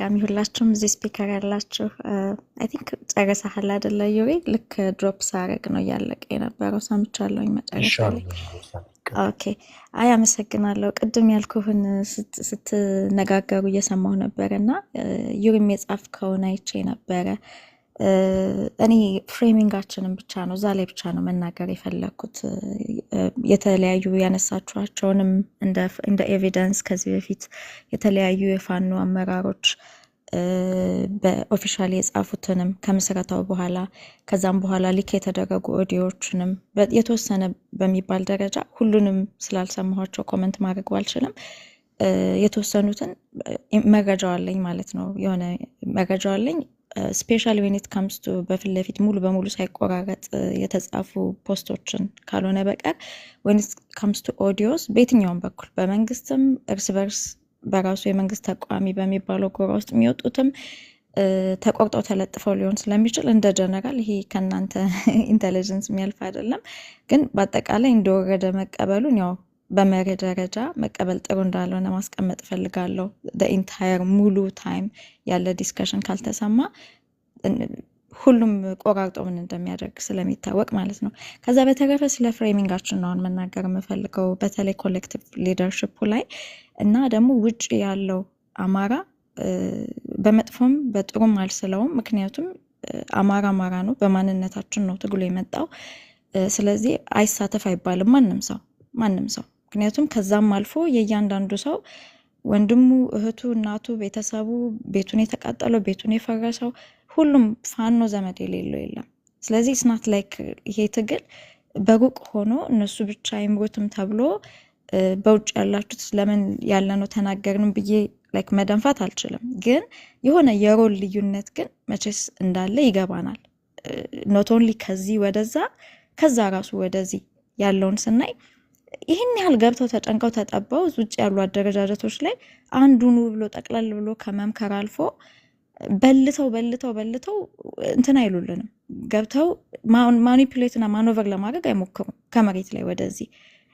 በድጋሚ ሁላችሁም እዚህ ስፒከር ያላችሁ አይ ቲንክ ጨርሰሃል አይደለ ዩሪ? ልክ ድሮፕ ሳረግ ነው እያለቀ የነበረው ሰምቻለሁኝ መጨረሻ ላይ። ኦኬ አይ አመሰግናለሁ። ቅድም ያልኩህን ስትነጋገሩ እየሰማሁ ነበረ እና ዩሪም የጻፍከውን አይቼ ነበረ። እኔ ፍሬሚንጋችንን ብቻ ነው እዛ ላይ ብቻ ነው መናገር የፈለግኩት። የተለያዩ ያነሳችኋቸውንም እንደ ኤቪደንስ ከዚህ በፊት የተለያዩ የፋኖ አመራሮች በኦፊሻሊ የጻፉትንም ከምስረታው በኋላ ከዛም በኋላ ሊክ የተደረጉ ኦዲዮዎችንም የተወሰነ በሚባል ደረጃ ሁሉንም ስላልሰማኋቸው ኮመንት ማድረግ ባልችልም የተወሰኑትን መረጃው አለኝ ማለት ነው። የሆነ መረጃው አለኝ ስፔሻሊ when it comes to በፊት ለፊት ሙሉ በሙሉ ሳይቆራረጥ የተጻፉ ፖስቶችን ካልሆነ በቀር when it comes to audios በየትኛውም በኩል በመንግስትም እርስ በርስ በራሱ የመንግስት ተቋሚ በሚባለው ጎራ ውስጥ የሚወጡትም ተቆርጠው ተለጥፈው ሊሆን ስለሚችል እንደ ጀነራል ይሄ ከናንተ ኢንተለጀንስ የሚያልፍ አይደለም። ግን በአጠቃላይ እንደወረደ መቀበሉን ያው በመርህ ደረጃ መቀበል ጥሩ እንዳልሆነ ማስቀመጥ ፈልጋለሁ። the entire ሙሉ ታይም ያለ ዲስከሽን ካልተሰማ ሁሉም ቆራርጦ ምን እንደሚያደርግ ስለሚታወቅ ማለት ነው። ከዛ በተረፈ ስለ ፍሬሚንጋችን ነው መናገር የምፈልገው በተለይ ኮሌክቲቭ ሊደርሺፑ ላይ እና ደግሞ ውጭ ያለው አማራ በመጥፎም በጥሩም አልስለውም። ምክንያቱም አማራ ነው፣ በማንነታችን ነው ትግሉ የመጣው። ስለዚህ አይሳተፍ አይባልም ማንም ሰው ምክንያቱም ከዛም አልፎ የእያንዳንዱ ሰው ወንድሙ፣ እህቱ፣ እናቱ፣ ቤተሰቡ ቤቱን የተቃጠለው ቤቱን የፈረሰው ሁሉም ፋኖ ዘመድ የሌለው የለም። ስለዚህ ስናት ላይክ ይሄ ትግል በሩቅ ሆኖ እነሱ ብቻ አይምሩትም ተብሎ በውጭ ያላችሁት ለምን ያለ ነው ተናገርን ብዬ ላይክ መደንፋት አልችልም። ግን የሆነ የሮል ልዩነት ግን መቼስ እንዳለ ይገባናል። ኖት ኦንሊ ከዚህ ወደዛ ከዛ ራሱ ወደዚህ ያለውን ስናይ ይህን ያህል ገብተው ተጨንቀው ተጠባው ውጭ ያሉ አደረጃጀቶች ላይ አንዱኑ ብሎ ጠቅለል ብሎ ከመምከር አልፎ በልተው እንትን አይሉልንም። ገብተው ማኒፑሌትና ማኖቨር ለማድረግ አይሞክሩም። ከመሬት ላይ ወደዚህ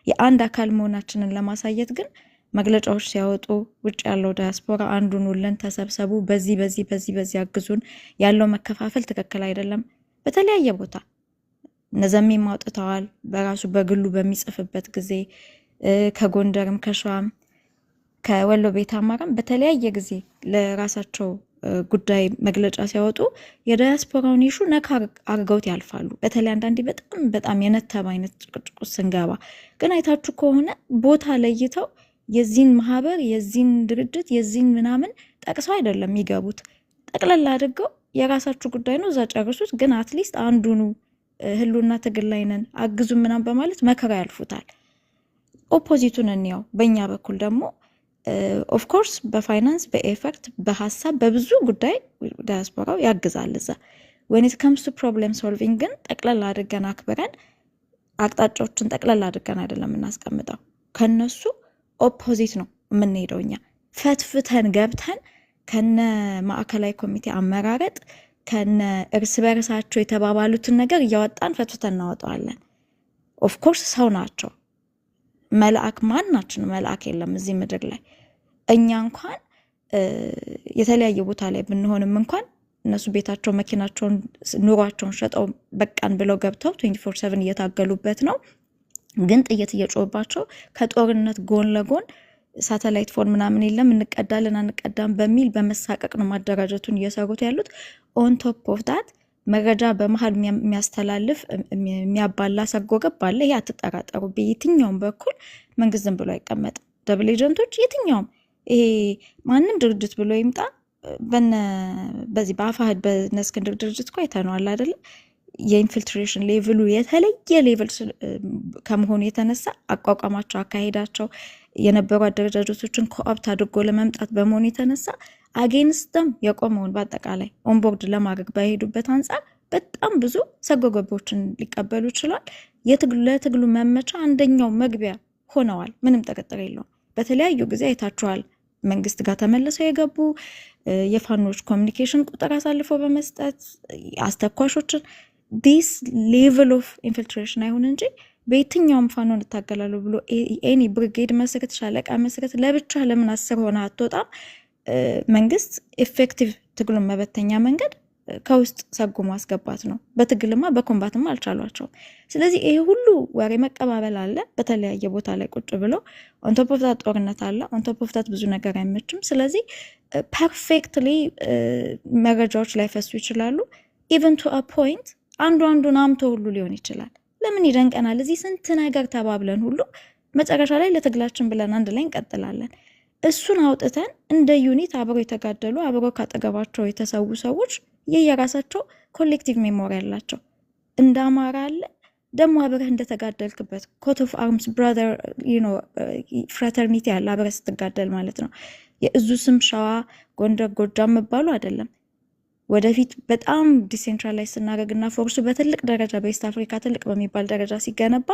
የአንድ አካል መሆናችንን ለማሳየት ግን መግለጫዎች ሲያወጡ ውጭ ያለው ዳያስፖራ አንዱኑልን ተሰብሰቡ፣ በዚህ አግዙን፣ ያለው መከፋፈል ትክክል አይደለም። በተለያየ ቦታ ነዘሜም አውጥተዋል። በራሱ በግሉ በሚጽፍበት ጊዜ ከጎንደርም ከሸዋም ከወሎ ቤት አማራም በተለያየ ጊዜ ለራሳቸው ጉዳይ መግለጫ ሲያወጡ የዳያስፖራውን ኢሹ ነካ አርገውት ያልፋሉ። በተለይ አንዳንዴ በጣም የነተበ አይነት ጭቅጭቁ ስንገባ ግን አይታችሁ ከሆነ ቦታ ለይተው የዚህን ማህበር የዚህን ድርጅት የዚህን ምናምን ጠቅሰው አይደለም የሚገቡት። ጠቅለል አድርገው የራሳችሁ ጉዳይ ነው እዛ ጨርሱት፣ ግን አትሊስት አንዱኑ ህሉና ትግል ላይ ነን አግዙ ምናምን በማለት መከራ ያልፉታል። ኦፖዚቱን እንየው። በእኛ በኩል ደግሞ ኦፍ ኮርስ በፋይናንስ በኤፈርት በሀሳብ በብዙ ጉዳይ ዳያስፖራው ያግዛል እዛ። when it comes to problem solving ግን ጠቅለል አድርገን አክብረን አቅጣጫዎችን ጠቅለል አድርገን አይደለም እናስቀምጠው። ከነሱ ኦፖዚት ነው የምንሄደው እኛ ፈትፍተን ገብተን ከነ ማዕከላዊ ኮሚቴ አመራረጥ ከነ እርስ በርሳቸው የተባባሉትን ነገር እያወጣን ፈትፍተን እናወጣዋለን። ኦፍ ኮርስ ሰው ናቸው። መልአክ ማናችን መልአክ የለም እዚህ ምድር ላይ። እኛ እንኳን የተለያየ ቦታ ላይ ብንሆንም እንኳን እነሱ ቤታቸው መኪናቸውን ኑሯቸውን ሸጠው በቃን ብለው ገብተው 24/7 እየታገሉበት ነው። ግን ጥይት እየጮህባቸው ከጦርነት ጎን ለጎን ሳተላይት ፎን ምናምን የለም እንቀዳለን አንቀዳም በሚል በመሳቀቅ ነው ማደራጀቱን እየሰሩት ያሉት። ኦን ቶፕ ኦፍ ዳት መረጃ በመሃል የሚያስተላልፍ የሚያባላ ሰርጎ ገብ አለ። ይሄ አትጠራጠሩ። በየትኛውም በኩል መንግስት ዝም ብሎ አይቀመጥም። ደብል ኤጀንቶች የትኛውም ይሄ ማንም ድርጅት ብሎ ይምጣ በዚህ በአፋህድ በእስክንድር ድርጅት እኮ አይተነዋል አይደለ? የኢንፊልትሬሽን ሌቭሉ የተለየ ሌቭል ከመሆኑ የተነሳ አቋቋማቸው አካሄዳቸው የነበሩ አደረጃጀቶችን ኮኦፕት አድርጎ ለመምጣት በመሆኑ የተነሳ አጌንስተም የቆመውን በአጠቃላይ ኦንቦርድ ለማድረግ ባይሄዱበት አንጻር በጣም ብዙ ሰጎገቦችን ሊቀበሉ ይችላል። ለትግሉ መመቻ አንደኛው መግቢያ ሆነዋል። ምንም ጥርጥር የለውም። በተለያዩ ጊዜ አይታችኋል። መንግስት ጋር ተመልሰው የገቡ የፋኖች ኮሚኒኬሽን ቁጥር አሳልፈው በመስጠት አስተኳሾችን this level of infiltration አይሆን እንጂ በየትኛውም ፋኖ እንታገላሉ ብሎ ኤኒ ብሪጌድ መስረት ሻለቃ መስረት ለብቻ ለምን 10 ሆነ አትወጣም? መንግስት ኢፌክቲቭ ትግሉን መበተኛ መንገድ ከውስጥ ሰጉ ማስገባት ነው። በትግልማ በኮምባትማ አልቻሏቸውም። ስለዚህ ይሄ ሁሉ ወሬ መቀባበል አለ በተለያየ ቦታ ላይ ቁጭ ብሎ ኦንቶፕ ኦፍ ዛት ጦርነት አለ። ኦንቶፕ ኦፍ ዛት ብዙ ነገር አይመችም። ስለዚህ ፐርፌክትሊ መረጃዎች ላይፈሱ ይችላሉ። ኢቨን ቱ አ ፖይንት አንዱን አምቶ ሁሉ ሊሆን ይችላል። ለምን ይደንቀናል? እዚህ ስንት ነገር ተባብለን ሁሉ መጨረሻ ላይ ለትግላችን ብለን አንድ ላይ እንቀጥላለን። እሱን አውጥተን እንደ ዩኒት አብረው የተጋደሉ አብረው ካጠገባቸው የተሰዉ ሰዎች የየራሳቸው ኮሌክቲቭ ሜሞሪ ያላቸው እንደ አማራ አለ ደግሞ አብረህ እንደተጋደልክበት ኮት ኦፍ አርምስ ብራዘር ፍራተርኒቲ ያለ አብረህ ስትጋደል ማለት ነው። የእዙ ስም ሸዋ፣ ጎንደር፣ ጎጃም መባሉ አይደለም። ወደፊት በጣም ዲሴንትራላይዝ ስናደርግና ፎርሱ በትልቅ ደረጃ በኢስት አፍሪካ ትልቅ በሚባል ደረጃ ሲገነባ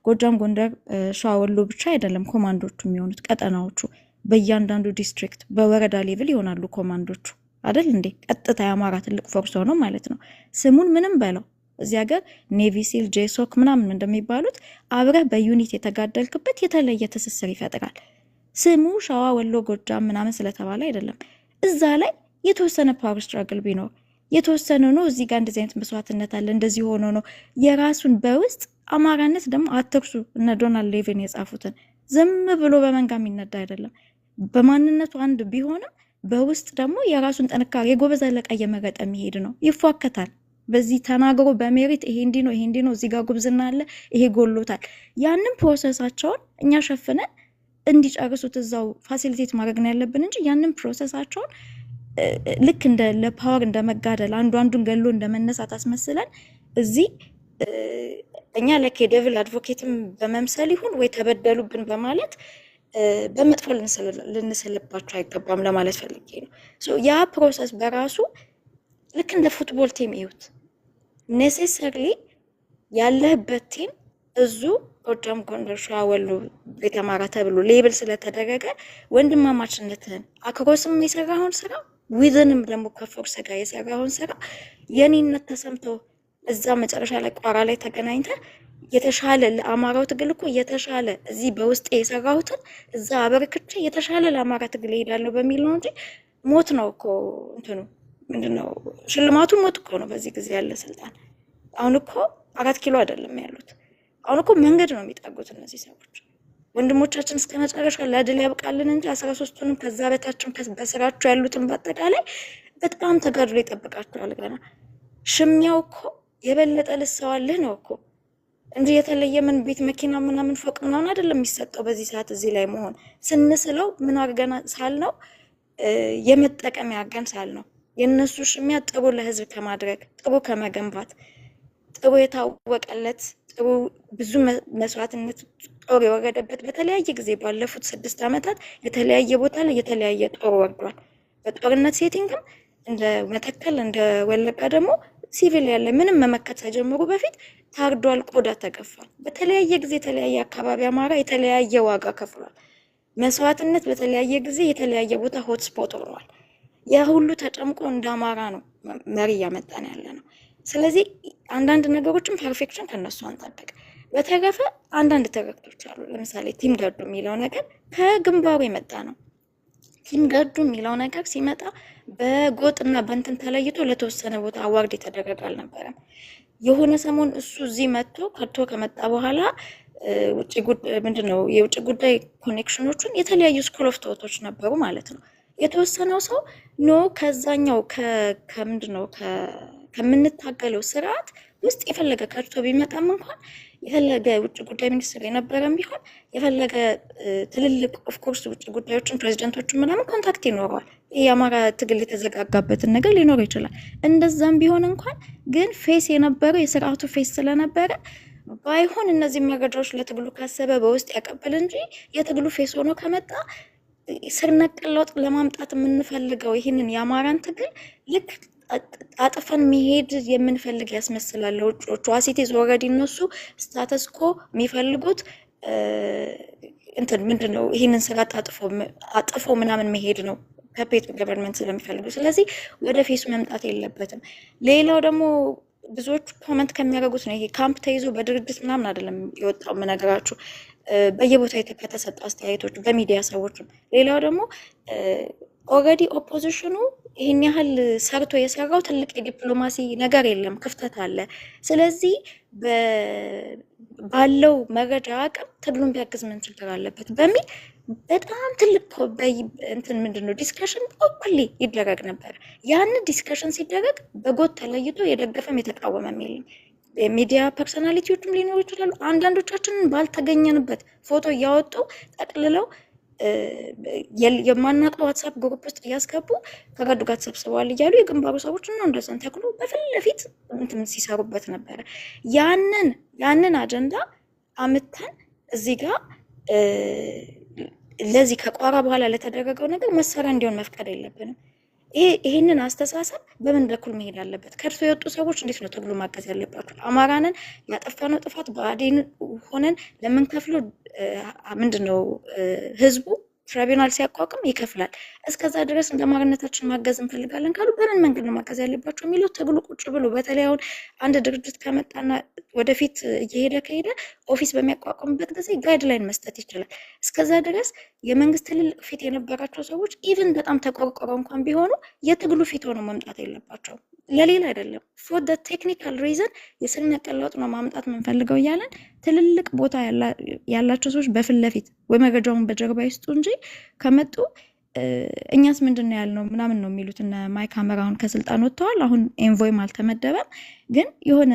ጎጃም፣ ጎንደር፣ ሸዋ፣ ወሎ ብቻ አይደለም ኮማንዶቹ የሚሆኑት ቀጠናዎቹ በእያንዳንዱ ዲስትሪክት በወረዳ ሌቭል ይሆናሉ ኮማንዶቹ አይደል እንዴ? ቀጥታ የአማራ ትልቅ ፎርስ ሆኖ ማለት ነው። ስሙን ምንም በለው እዚህ ሀገር ኔቪ ሲል ጄሶክ ምናምን እንደሚባሉት አብረህ በዩኒት የተጋደልክበት የተለየ ትስስር ይፈጥራል። ስሙ ሸዋ፣ ወሎ፣ ጎጃም ምናምን ስለተባለ አይደለም። እዛ ላይ የተወሰነ ፓወር ስትራግል ቢኖር የተወሰነ ነው። እዚህ ጋር እንደዚህ አይነት መስዋዕትነት አለ እንደዚህ ሆኖ ነው የራሱን በውስጥ አማራነት ደግሞ አትርሱ። እነ ዶናልድ ሌቪን የጻፉትን ዝም ብሎ በመንጋ የሚነዳ አይደለም። በማንነቱ አንድ ቢሆንም በውስጥ ደግሞ የራሱን ጥንካሬ የጎበዝ አለቃ እየመረጠ የሚሄድ ነው። ይፏከታል። በዚህ ተናግሮ በሜሪት ይሄ እንዲህ ነው ይሄ እንዲህ ነው እዚህ ጋር ጉብዝና አለ ይሄ ጎሎታል። ያንን ፕሮሰሳቸውን እኛ ሸፍነን እንዲጨርሱት እዛው ፋሲሊቴት ማድረግ ነው ያለብን እንጂ ያንን ፕሮሰሳቸውን ልክ እንደ ለፓወር እንደ መጋደል አንዱን ገሎ እንደመነሳት አስመስለን እዚህ እኛ ለኬ ዴቪል አድቮኬትም በመምሰል ይሁን ወይ ተበደሉብን በማለት በመጥፎ ልንስልባቸው አይገባም ለማለት ፈልጌ ነው። ያ ፕሮሰስ በራሱ ልክ እንደ ፉትቦል ቲም ይዩት። ኔሴሰርሊ ያለህበት ቲም እዙ ጎጃም፣ ጎንደር፣ ሸዋ፣ ወሎ፣ ቤተ አማራ ተብሎ ሌብል ስለተደረገ ወንድማማችነትን አክሮስም የሰራውን ስራ ዊዝንም ደግሞ ከፎርስ ጋር የሰራውን ስራ የኔነት ተሰምቶ እዛ መጨረሻ ላይ ቋራ ላይ ተገናኝተ የተሻለ ለአማራው ትግል እኮ የተሻለ እዚህ በውስጥ የሰራሁትን እዛ አበርክቼ የተሻለ ለአማራ ትግል እሄዳለሁ በሚል ነው እንጂ ሞት ነው እኮ እንትኑ ምንድነው ሽልማቱ ሞት እኮ ነው። በዚህ ጊዜ ያለ ስልጣን አሁን እኮ 4 ኪሎ አይደለም ያሉት። አሁን እኮ መንገድ ነው የሚጠጉት እነዚህ ሰዎች። ወንድሞቻችን እስከ መጨረሻ ለድል ያብቃልን እንጂ 13ቱንም ከዛ በታችም በስራቸው ያሉትን በአጠቃላይ በጣም ተጋድሎ ይጠብቃቸዋል። ገና ሽሚያው እኮ የበለጠ ልሰዋልህ ነው እኮ እንጂ የተለየ ምን ቤት መኪና ምናምን ፎቅ ምናምን አይደለም የሚሰጠው። በዚህ ሰዓት እዚህ ላይ መሆን ስንስለው ምን አርገና ሳል ነው የመጠቀሚያ አርገን ሳል ነው። የነሱ ሽሚያ ጥሩ ለህዝብ ከማድረግ ጥሩ ከመገንባት ጥሩ የታወቀለት ጥሩ ብዙ መስዋዕትነት ጦር የወረደበት በተለያየ ጊዜ ባለፉት 6 ዓመታት የተለያየ ቦታ ላይ የተለያየ ጦር ወርዷል። በጦርነት ሴቲንግም እንደ መተከል እንደ ወለጋ ደግሞ ሲቪል ያለ ምንም መመከት ሳይጀምሩ በፊት ታርዷል፣ ቆዳ ተገፏል። በተለያየ ጊዜ የተለያየ አካባቢ አማራ የተለያየ ዋጋ ከፍሏል። መስዋዕትነት በተለያየ ጊዜ የተለያየ ቦታ ሆት ስፖት ሆኗል። ያ ሁሉ ተጨምቆ እንደ አማራ ነው መሪ ያመጣን ያለ ነው። ስለዚህ አንዳንድ ነገሮችን ፐርፌክሽን ከነሱ አንጠብቅ። በተረፈ አንዳንድ ተረክቶች አሉ። ለምሳሌ ቲም ገዱ የሚለው ነገር ከግንባሩ የመጣ ነው። ቲም ገዱ የሚለው ነገር ሲመጣ በጎጥና በእንትን ተለይቶ ለተወሰነ ቦታ አዋርድ የተደረገ አልነበረም። የሆነ ሰሞን እሱ እዚህ መጥቶ ከቶ ከመጣ በኋላ የውጭ ጉዳይ ኮኔክሽኖቹን የተለያዩ ስኩል ኦፍ ቶቶች ነበሩ ማለት ነው። የተወሰነው ሰው ኖ ከዛኛው ከምንታገለው ስርዓት ውስጥ የፈለገ ከርቶ ቢመጣም እንኳን የፈለገ ውጭ ጉዳይ ሚኒስትር የነበረም ቢሆን የፈለገ ትልልቅ ኦፍኮርስ ውጭ ጉዳዮችን ፕሬዚደንቶችን ምናምን ኮንታክት ይኖረዋል። የአማራ ትግል የተዘጋጋበትን ነገር ሊኖር ይችላል። እንደዛም ቢሆን እንኳን ግን ፌስ የነበረው የስርዓቱ ፌስ ስለነበረ ባይሆን እነዚህ መረጃዎች ለትግሉ ካሰበ በውስጥ ያቀብል እንጂ የትግሉ ፌስ ሆኖ ከመጣ ስር ነቀል ለውጥ ለማምጣት የምንፈልገው ይህንን የአማራን ትግል ልክ አጥፈን መሄድ የምንፈልግ ያስመስላል። ውጮቹ አሲቲዝ ወረዲ እነሱ ስታተስ ኮ የሚፈልጉት እንትን ምንድነው ይህንን ስራ አጥፎ ምናምን መሄድ ነው ከፔት ገቨርንመንት ስለሚፈልጉ። ስለዚህ ወደ ፌሱ መምጣት የለበትም። ሌላው ደግሞ ብዙዎቹ ኮመንት ከሚያደርጉት ነው ይሄ ካምፕ ተይዞ በድርጅት ምናምን አይደለም የወጣው በየቦታው ከተሰጡ አስተያየቶች በሚዲያ ሰዎችም። ሌላው ደግሞ ኦልሬዲ ኦፖዚሽኑ ይህን ያህል ሰርቶ የሰራው ትልቅ የዲፕሎማሲ ነገር የለም፣ ክፍተት አለ። ስለዚህ ባለው መረጃ አቅም ትግሉን ቢያግዝ ምን ችግር አለበት በሚል በጣም ትልቅ እንትን ምንድነው ዲስከሽን ኦፕንሊ ይደረግ ነበር። ያን ዲስከሽን ሲደረግ በጎጥ ተለይቶ የደገፈም የተቃወመም የለም። የሚዲያ ፐርሶናሊቲዎችም ሊኖሩ ይችላሉ። አንዳንዶቻችንን ባልተገኘንበት ፎቶ እያወጡ ጠቅልለው የማናውቀው ዋትሳፕ ግሩፕ ውስጥ እያስገቡ ከገዱ ጋር ተሰብስበዋል እያሉ የግንባሩ ሰዎች ነው እንደዛን ተክሎ በፊት ለፊት እንትን ሲሰሩበት ነበረ። ያንን አጀንዳ አምተን እዚህ ጋር ለዚህ ከቋራ በኋላ ለተደረገው ነገር መሰሪያ እንዲሆን መፍቀድ የለብንም። ይሄንን አስተሳሰብ በምን በኩል መሄድ አለበት? ከእርሱ የወጡ ሰዎች እንዴት ነው ትግሉ ማገዝ ያለባቸው? አማራንን ያጠፋነው ጥፋት ብአዴን ሆነን ለምንከፍለው ምንድነው ህዝቡ ትራይቡናል ሲያቋቁም ይከፍላል። እስከዛ ድረስ እንደ አማራነታችን ማገዝ እንፈልጋለን ካሉ በምን መንገድ ነው ማገዝ ያለባቸው የሚለው ትግሉ ቁጭ ብሎ በተለይ አሁን አንድ ድርጅት ከመጣና ወደፊት እየሄደ ከሄደ ኦፊስ በሚያቋቁምበት ጊዜ ጋይድላይን መስጠት ይችላል። እስከዛ ድረስ የመንግስት ትልልቅ ፊት የነበራቸው ሰዎች ኢቭን በጣም ተቆርቆረው እንኳን ቢሆኑ የትግሉ ፊት ሆነው መምጣት የለባቸው፣ ለሌላ አይደለም። ፎር ደ ቴክኒካል ሪዝን የስር ነቀል ለውጥ ነው ማምጣት የምንፈልገው እያለን ትልልቅ ቦታ ያላቸው ሰዎች በፊት ለፊት ወይ መረጃውን በጀርባ ይስጡ እንጂ ከመጡ እኛስ ምንድነው ያልነው ምናምን ነው የሚሉት። እነ ማይክ ሀመር አሁን ከስልጣን ወጥተዋል። አሁን ኤንቮይም አልተመደበም፣ ግን የሆነ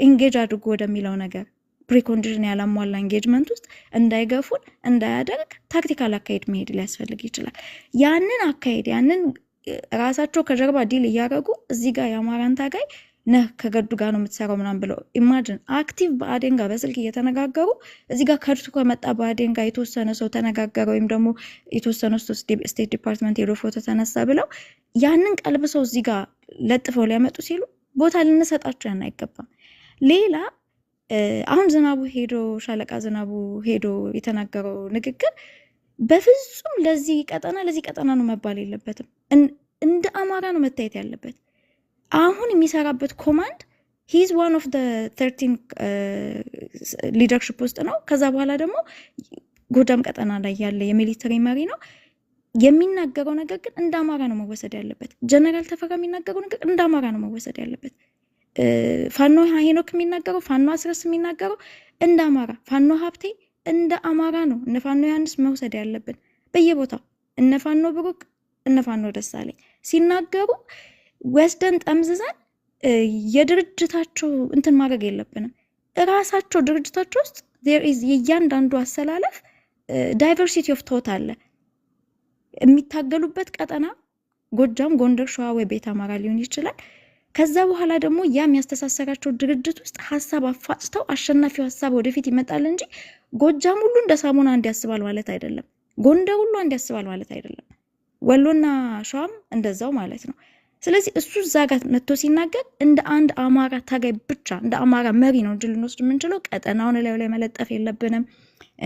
ኢንጌጅ አድርጎ ወደሚለው ነገር ፕሪኮንዲሽን ያላሟላ ኢንጌጅመንት ውስጥ እንዳይገፉን እንዳያደርግ ታክቲካል አካሄድ መሄድ ሊያስፈልግ ይችላል። ያንን አካሄድ ያንን ራሳቸው ከጀርባ ዲል እያደረጉ እዚህ ጋር የአማራን ታጋይ ነህ ከገዱ ጋር ነው የምትሰራው ምናምን ብለው ኢማጂን አክቲቭ ብአዴን ጋር በስልክ እየተነጋገሩ እዚህ ጋር ከድቱ ከመጣ ብአዴን ጋር የተወሰነ ሰው ተነጋገረ ወይም ደግሞ የተወሰነ ሰው ስቴት ዲፓርትመንት ሄዶ ፎቶ ተነሳ ብለው ያንን ቀልብሰው እዚህ ጋር ለጥፈው ሊያመጡ ሲሉ ቦታ ልንሰጣቸው ያን አይገባም። ሌላ አሁን ዝናቡ ሄዶ ሻለቃ ዝናቡ ሄዶ የተናገረው ንግግር በፍጹም ለዚህ ቀጠና ነው መባል የለበትም። እንደ አማራ ነው መታየት ያለበት። አሁን የሚሰራበት ኮማንድ ሂዝ ዋን ኦፍ ደ 13 ሊደርሽፕ ውስጥ ነው። ከዛ በኋላ ደግሞ ጎጃም ቀጠና ላይ ያለ የሚሊተሪ መሪ ነው። የሚናገረው ነገር ግን እንደ አማራ ነው መወሰድ ያለበት። ጀነራል ተፈራ የሚናገረው ነገር እንደ አማራ ነው መወሰድ ያለበት። ፋኖ ሄኖክ የሚናገረው፣ ፋኖ አስረስ የሚናገረው እንደ አማራ፣ ፋኖ ሀብቴ እንደ አማራ ነው። እነ ፋኖ ዮሐንስ መውሰድ ያለብን በየቦታው እነ ፋኖ ብሩክ እነ ፋኖ ደሳለኝ ሲናገሩ ወስደን ጠምዝዘን የድርጅታቸው እንትን ማድረግ የለብንም። እራሳቸው ድርጅታቸው ውስጥ የእያንዳንዱ አሰላለፍ ዳይቨርሲቲ ኦፍ ቶት አለ። የሚታገሉበት ቀጠና ጎጃም፣ ጎንደር፣ ሸዋ ወይ ቤት አማራ ሊሆን ይችላል። ከዛ በኋላ ደግሞ ያ የሚያስተሳሰራቸው ድርጅት ውስጥ ሀሳብ አፋጭተው አሸናፊው ሀሳብ ወደፊት ይመጣል እንጂ ጎጃም ሁሉ እንደ ሳሙና አንድ ያስባል ማለት አይደለም። ጎንደር ሁሉ አንድ ያስባል ማለት አይደለም። ወሎና ሸዋም እንደዛው ማለት ነው። ስለዚህ እሱ እዛ ጋር መጥቶ ሲናገር እንደ አንድ አማራ ታጋይ ብቻ እንደ አማራ መሪ ነው እንጂ ልንወስድ የምንችለው ቀጠናውን ላይ መለጠፍ የለብንም።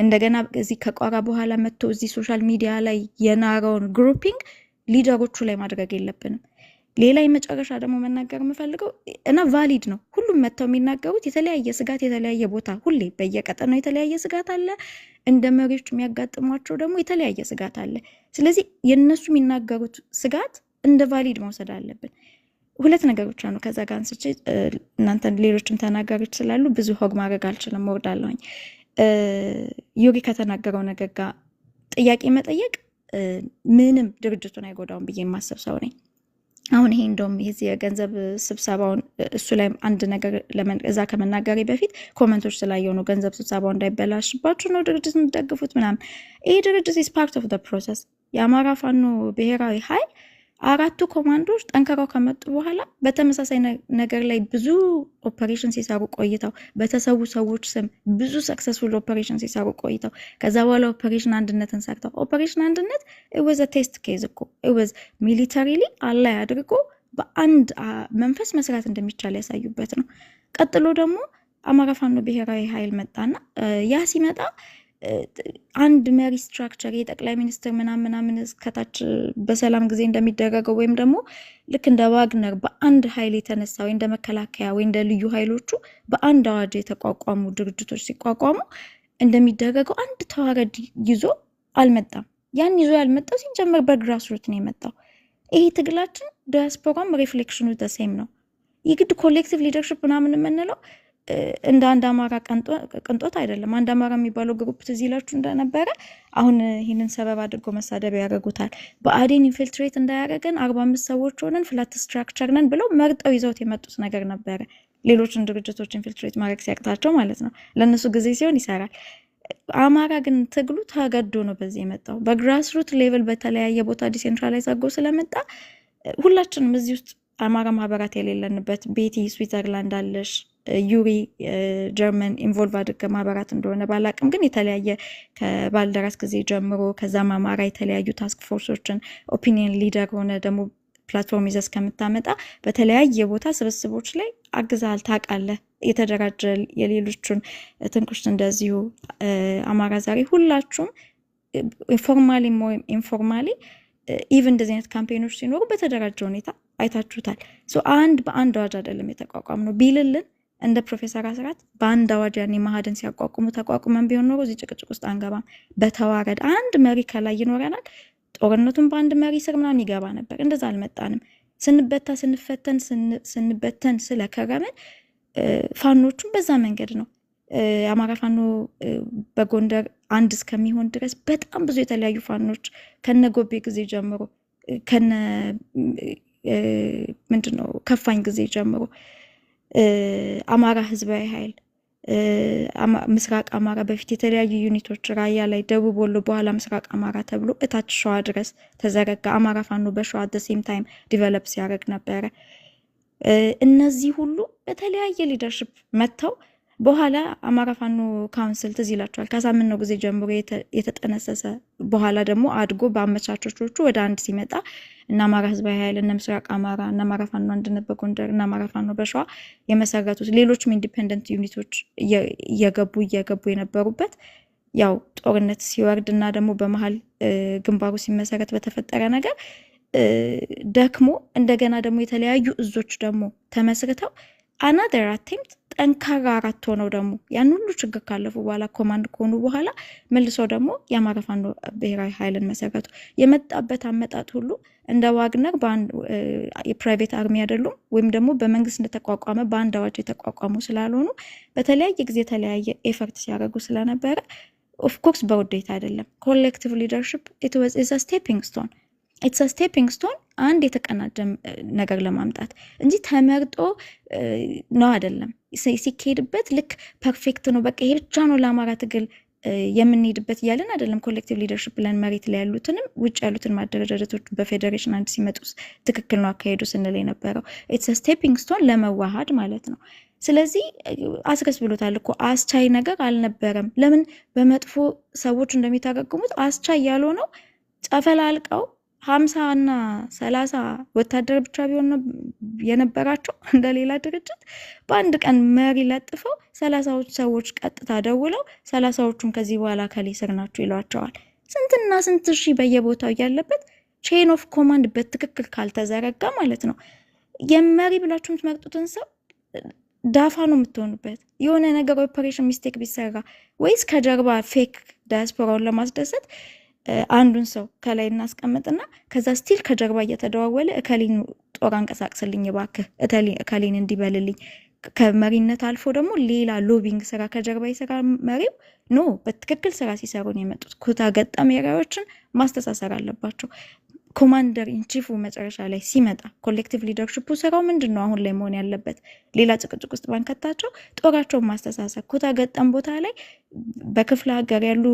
እንደገና እዚህ ከቋራ በኋላ መጥቶ እዚህ ሶሻል ሚዲያ ላይ የናረውን ግሩፒንግ ሊደሮቹ ላይ ማድረግ የለብንም። ሌላ የመጨረሻ ደግሞ መናገር የምፈልገው እና ቫሊድ ነው፣ ሁሉም መጥተው የሚናገሩት የተለያየ ስጋት የተለያየ ቦታ ሁሌ በየቀጠናው የተለያየ ስጋት አለ። እንደ መሪዎች የሚያጋጥሟቸው ደግሞ የተለያየ ስጋት አለ። ስለዚህ የነሱ የሚናገሩት ስጋት እንደ ቫሊድ መውሰድ አለብን። ሁለት ነገሮች ነው ከዛ ጋር አንስቼ እናንተ ሌሎችም ተናጋሪዎች ስላሉ ብዙ ሆግ ማድረግ አልችልም፣ ወርዳለሁኝ። ዩሪ ከተናገረው ነገር ጋር ጥያቄ መጠየቅ ምንም ድርጅቱን አይጎዳውም ብዬ የማስብ ሰው ነኝ። አሁን ይሄ እንደውም ይሄ የገንዘብ ስብሰባውን እሱ ላይ አንድ ነገር እዛ ከመናገሬ በፊት ኮመንቶች ስላየው ነው ገንዘብ ስብሰባው እንዳይበላሽባችሁ ነው ድርጅት የምትደግፉት ምናምን። ይሄ ድርጅት ኢዝ ፓርት ኦፍ ዘ ፕሮሰስ። የአማራ ፋኖ ብሔራዊ ኃይል አራቱ ኮማንዶች ጠንከራው ከመጡ በኋላ በተመሳሳይ ነገር ላይ ብዙ ኦፐሬሽን ሲሰሩ ቆይተው በተሰዉ ሰዎች ስም ብዙ ሰክሰስፉል ኦፐሬሽን ሲሰሩ ቆይተው ከዛ በኋላ ኦፐሬሽን አንድነትን ሰርተው ኦፐሬሽን አንድነት it was a test case እኮ it was militarily አላይ አድርጎ በአንድ መንፈስ መስራት እንደሚቻል ያሳዩበት ነው። ቀጥሎ ደግሞ አማራ ፋኖ ብሔራዊ ኃይል መጣና ያ ሲመጣ አንድ መሪ ስትራክቸር የጠቅላይ ሚኒስትር ምናምን ከታች በሰላም ጊዜ እንደሚደረገው ወይም ደግሞ ልክ እንደ ዋግነር በአንድ ኃይል የተነሳ ወይ እንደ መከላከያ ወይ እንደ ልዩ ኃይሎቹ በአንድ አዋጅ የተቋቋሙ ድርጅቶች ሲቋቋሙ እንደሚደረገው አንድ ተዋረድ ይዞ አልመጣም። ያን ይዞ ያልመጣው ሲጀመር በግራስ ሩት ነው የመጣው። ይሄ ትግላችን ዲያስፖራም ሪፍሌክሽኑ ተሴም ነው። የግድ ኮሌክቲቭ ሊደርሽፕ ምናምን የምንለው እንደ አንድ አማራ ቅንጦት አይደለም። አንድ አማራ የሚባለው ግሩፕ ትዝ ይላችሁ እንደነበረ አሁን ይህንን ሰበብ አድርገው መሳደቢያ ያደርጉታል። በአዴን ኢንፊልትሬት እንዳያደረገን 45 ሰዎች ሆነን ፍላት ስትራክቸር ነን ብለው መርጠው ይዘውት የመጡት ነገር ነበረ። ሌሎችን ድርጅቶች ኢንፊልትሬት ማድረግ ሲያቅታቸው ማለት ነው። ለእነሱ ጊዜ ሲሆን ይሰራል። አማራ ግን ትግሉ ተገዶ ነው በዚህ የመጣው። በግራስሩት ሌቭል በተለያየ ቦታ ዲሴንትራላይዝ አድርጎ ስለመጣ ሁላችንም እዚህ ውስጥ አማራ ማህበራት የሌለንበት ቤቲ ስዊዘርላንድ አለሽ፣ ዩሪ ጀርመን ኢንቮልቭ አድርገ ማህበራት እንደሆነ ባላቅም ግን የተለያየ ከባልደራስ ጊዜ ጀምሮ ከዛም አማራ የተለያዩ ታስክ ፎርሶችን ኦፒኒየን ሊደር ሆነ ደግሞ ፕላትፎርም ይዘህ እስከምታመጣ በተለያየ ቦታ ስብስቦች ላይ አግዛል ታውቃለህ። የተደራጀ የሌሎቹን ትንኩሽት እንደዚሁ አማራ ዛሬ ሁላችሁም ኢንፎርማሊ ወይም ኢንፎርማሊ ኢቭን እንደዚህ አይነት ካምፔኖች ሲኖሩ በተደራጀ ሁኔታ አይታችሁታል። አንድ በአንድ አዋጅ አይደለም የተቋቋም ነው ቢልልን እንደ ፕሮፌሰር አስራት በአንድ አዋጅ ያኔ ማህደን ሲያቋቁሙ ተቋቁመን ቢሆን ኖሮ እዚህ ጭቅጭቅ ውስጥ አንገባም። በተዋረድ አንድ መሪ ከላይ ይኖረናል። ጦርነቱን በአንድ መሪ ስር ምናምን ይገባ ነበር። እንደዛ አልመጣንም። ስንበተን ስለከረምን ፋኖቹን በዛ መንገድ ነው። የአማራ ፋኖ በጎንደር አንድ እስከሚሆን ድረስ በጣም ብዙ የተለያዩ ፋኖች ከነ ጎቤ ጊዜ ጀምሮ ከነ ምንድነው ከፋኝ ጊዜ ጀምሮ አማራ ህዝባዊ ኃይል ምስራቅ አማራ በፊት የተለያዩ ዩኒቶች ራያ ላይ፣ ደቡብ ወሎ፣ በኋላ ምስራቅ አማራ ተብሎ እታች ሸዋ ድረስ ተዘረጋ። አማራ ፋኖ በሸዋ አት ዘ ሴም ታይም ዲቨሎፕ ሲያደርግ ነበረ። እነዚህ ሁሉ በተለያየ ሊደርሽፕ መጥተው በኋላ አማራ ፋኖ ካውንስል ትዝ ይላቸዋል ከሳምንት ጊዜ ጀምሮ የተጠነሰሰ በኋላ ደግሞ አድጎ በአመቻቾቹ ወደ አንድ ሲመጣ እና አማራ ህዝባዊ ኃይል እና ምስራቅ አማራ እና አማራ ፋኖ አንድነት በጎንደር እና አማራ ፋኖ በሸዋ የመሰረቱት ሌሎችም ኢንዲፔንደንት ዩኒቶች እየገቡ የነበሩበት ያው ጦርነት ሲወርድ እና ደግሞ በመሀል ግንባሩ ሲመሰረት በተፈጠረ ነገር ደክሞ እንደገና ደግሞ የተለያዩ እዞች ደግሞ ተመስርተው አናደር አቴምፕት ጠንካራ አራት ሆነው ደግሞ ያን ሁሉ ችግር ካለፉ በኋላ ኮማንድ ከሆኑ በኋላ መልሰው ደግሞ የአማራ ፋኖ ብሔራዊ ኃይልን መሰረቱ። የመጣበት አመጣጥ ሁሉ እንደ ዋግነር በአንድ የፕራይቬት አርሚ አይደሉም፣ ወይም ደግሞ በመንግስት እንደተቋቋመ በአንድ አዋጅ የተቋቋሙ ስላልሆኑ በተለያየ ጊዜ የተለያየ ኤፈርት ሲያደርጉ ስለነበረ ኦፍኮርስ በውዴታ አይደለም። ኮሌክቲቭ ሊደርሽፕ ኢትስ ስቴፒንግ ስቶን ኢትስ ስቴፒንግ ስቶን አንድ የተቀናጀ ነገር ለማምጣት እንጂ ተመርጦ ነው አይደለም። ሲካሄድበት ልክ ፐርፌክት ነው በቃ ይሄ ብቻ ነው ለአማራ ትግል የምንሄድበት እያለን አይደለም። ኮሌክቲቭ ሊደርሽፕ ብለን መሬት ላይ ያሉትንም ውጭ ያሉትን ማደረጃጀቶች በፌዴሬሽን አንድ ሲመጡ ትክክል ነው አካሄዱ ስንል የነበረው ኢትስ ስቴፒንግ ስቶን ለመዋሃድ ማለት ነው። ስለዚህ አስረስ ብሎታል እኮ አስቻይ ነገር አልነበረም። ለምን በመጥፎ ሰዎች እንደሚታገግሙት አስቻይ ያልሆነው ጨፈላልቀው 50 እና 30 ወታደር ብቻ ቢሆን የነበራቸው እንደሌላ ድርጅት በአንድ ቀን መሪ ለጥፈው 30 ሰዎች ቀጥታ ደውለው 30ዎቹን ከዚህ በኋላ ከሌ ስር ናቸው ይሏቸዋል። ስንትና ስንት ሺህ በየቦታው ያለበት ቼን ኦፍ ኮማንድ በትክክል ካልተዘረጋ ማለት ነው የመሪ ብላችሁ የምትመርጡትን ሰው ዳፋ ነው የምትሆኑበት። የሆነ ነገር ኦፐሬሽን ሚስቴክ ቢሰራ ወይስ ከጀርባ ፌክ ዳያስፖራውን ለማስደሰት አንዱን ሰው ከላይ እናስቀምጥና ከዛ ስቲል ከጀርባ እየተደዋወለ እከሊን ጦር አንቀሳቅስልኝ እባክህ እከሊን እንዲበልልኝ ከመሪነት አልፎ ደግሞ ሌላ ሎቢንግ ስራ ከጀርባ ይሰራ መሪው ኖ በትክክል ስራ ሲሰሩ ነው የመጡት። ኩታ ገጠም ኤሪያዎችን ማስተሳሰር አለባቸው። ኮማንደር ኢንቺፉ መጨረሻ ላይ ሲመጣ ኮሌክቲቭ ሊደርሽፑ ስራው ምንድን ነው አሁን ላይ መሆን ያለበት? ሌላ ጭቅጭቅ ውስጥ ባንከታቸው ጦራቸውን ማስተሳሰር ኩታ ገጠም ቦታ ላይ በክፍለ ሀገር ያሉ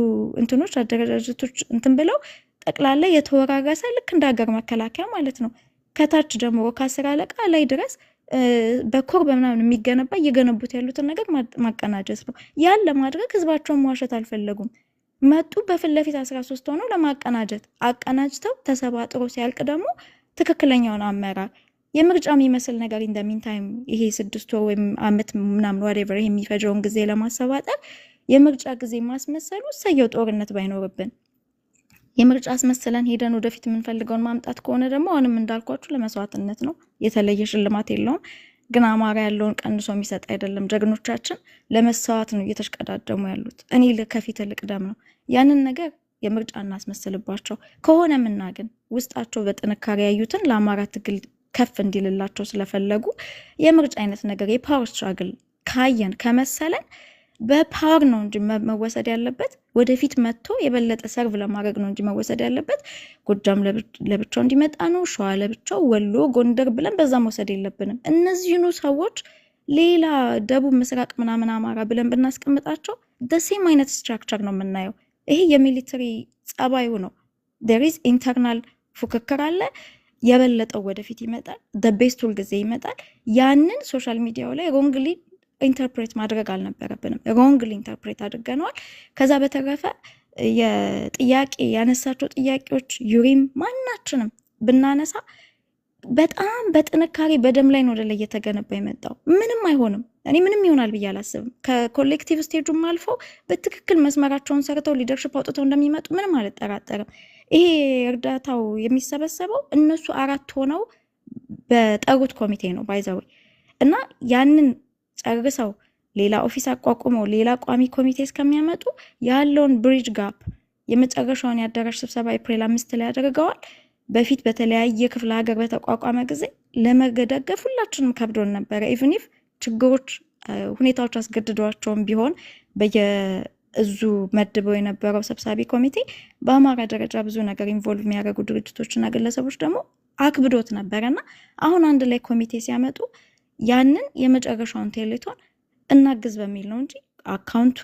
እንትኖች አደረጃጀቶች እንትን ብለው ጠቅላላ የተወራረሰ ልክ እንደ ሀገር መከላከያ ማለት ነው ከታች ጀምሮ ከ10 አለቃ ላይ ድረስ በኮር በምናምን የሚገነባ እየገነቡት ያሉትን ነገር ማቀናጀት ነው። ያን ለማድረግ ህዝባቸውን መዋሸት አልፈለጉም። መጡ በፊት ለፊት 13 ሆነው ለማቀናጀት አቀናጅተው ተሰባጥሮ ሲያልቅ ደግሞ ትክክለኛውን አመራር የምርጫ የሚመስል ነገር ኢንደሚን ታይም ይሄ 6 ወር ወይም አመት ምናምን whatever የሚፈጀውን ጊዜ ለማሰባጠር የምርጫ ጊዜ ማስመሰሉ ሰየው ጦርነት ባይኖርብን የምርጫ አስመስለን ሄደን ወደፊት የምንፈልገውን ማምጣት ከሆነ ደግሞ አሁንም እንዳልኳችሁ ለመስዋዕትነት ነው፣ የተለየ ሽልማት የለውም። ግን አማራ ያለውን ቀንሶ የሚሰጥ አይደለም። ጀግኖቻችን ለመስዋዕት ነው እየተሽቀዳደሙ ያሉት። እኔ ከፊት ልቅደም ነው ያንን ነገር የምርጫ እናስመስልባቸው ከሆነምና ግን ውስጣቸው በጥንካሬ ያዩትን ለአማራ ትግል ከፍ እንዲልላቸው ስለፈለጉ የምርጫ አይነት ነገር የፓወር ስትራግል ካየን ከመሰለን በፓወር ነው እንጂ መወሰድ ያለበት ወደፊት መጥቶ የበለጠ ሰርቭ ለማድረግ ነው እንጂ መወሰድ ያለበት ጎጃም ለብቻው እንዲመጣ ነው ሸዋ ለብቻው ወሎ ጎንደር ብለን በዛ መውሰድ የለብንም። እነዚህኑ ሰዎች ሌላ ደቡብ ምስራቅ ምናምን አማራ ብለን ብናስቀምጣቸው ደሴም አይነት ስትራክቸር ነው የምናየው። ይሄ የሚሊተሪ ጸባዩ ነው። there is ኢንተርናል ፉክክር አለ። የበለጠው ወደፊት ይመጣል። the best ሁል ጊዜ ይመጣል። ያንን ሶሻል ሚዲያው ላይ ሮንግሊ ኢንተርፕሬት ማድረግ አልነበረብንም። ሮንግሊ ኢንተርፕሬት አድርገነዋል። ከዛ በተረፈ የጥያቄ ያነሳቸው ጥያቄዎች ዩሪም ማናችንም ብናነሳ በጣም በጥንካሬ በደም ላይ ነው ወደ ላይ እየተገነባ የመጣው። ምንም አይሆንም። እኔ ምንም ይሆናል ብዬ አላስብም። ከኮሌክቲቭ ስቴጁም አልፈው በትክክል መስመራቸውን ሰርተው ሊደርሽፕ አውጥተው እንደሚመጡ ምንም አልጠራጠርም። ይሄ እርዳታው የሚሰበሰበው እነሱ 4 ሆነው በጠሩት ኮሚቴ ነው ባይዘው እና ያንን ጨርሰው ሌላ ኦፊስ አቋቁመው ሌላ ቋሚ ኮሚቴ እስከሚያመጡ ያለውን ብሪጅ ጋፕ የመጨረሻውን የአዳራሽ ስብሰባ ኤፕሪል 5 ላይ ያደርገዋል። በፊት በተለያየ ክፍለ ሀገር በተቋቋመ ጊዜ ለመገደገፍ ሁላችንም ከብዶን ነበረ። ኢቭን ኢፍ ችግሮች ሁኔታዎች አስገድዷቸውም ቢሆን በየእዙ መድበው የነበረው ሰብሳቢ ኮሚቴ በአማራ ደረጃ ብዙ ነገር ኢንቮልቭ የሚያደርጉ ድርጅቶችና ግለሰቦች ደግሞ አክብዶት ነበረና አሁን አንድ ላይ ኮሚቴ ሲያመጡ ያንን የመጨረሻውን ቴሌቶን እናግዝ በሚል ነው እንጂ አካውንቱ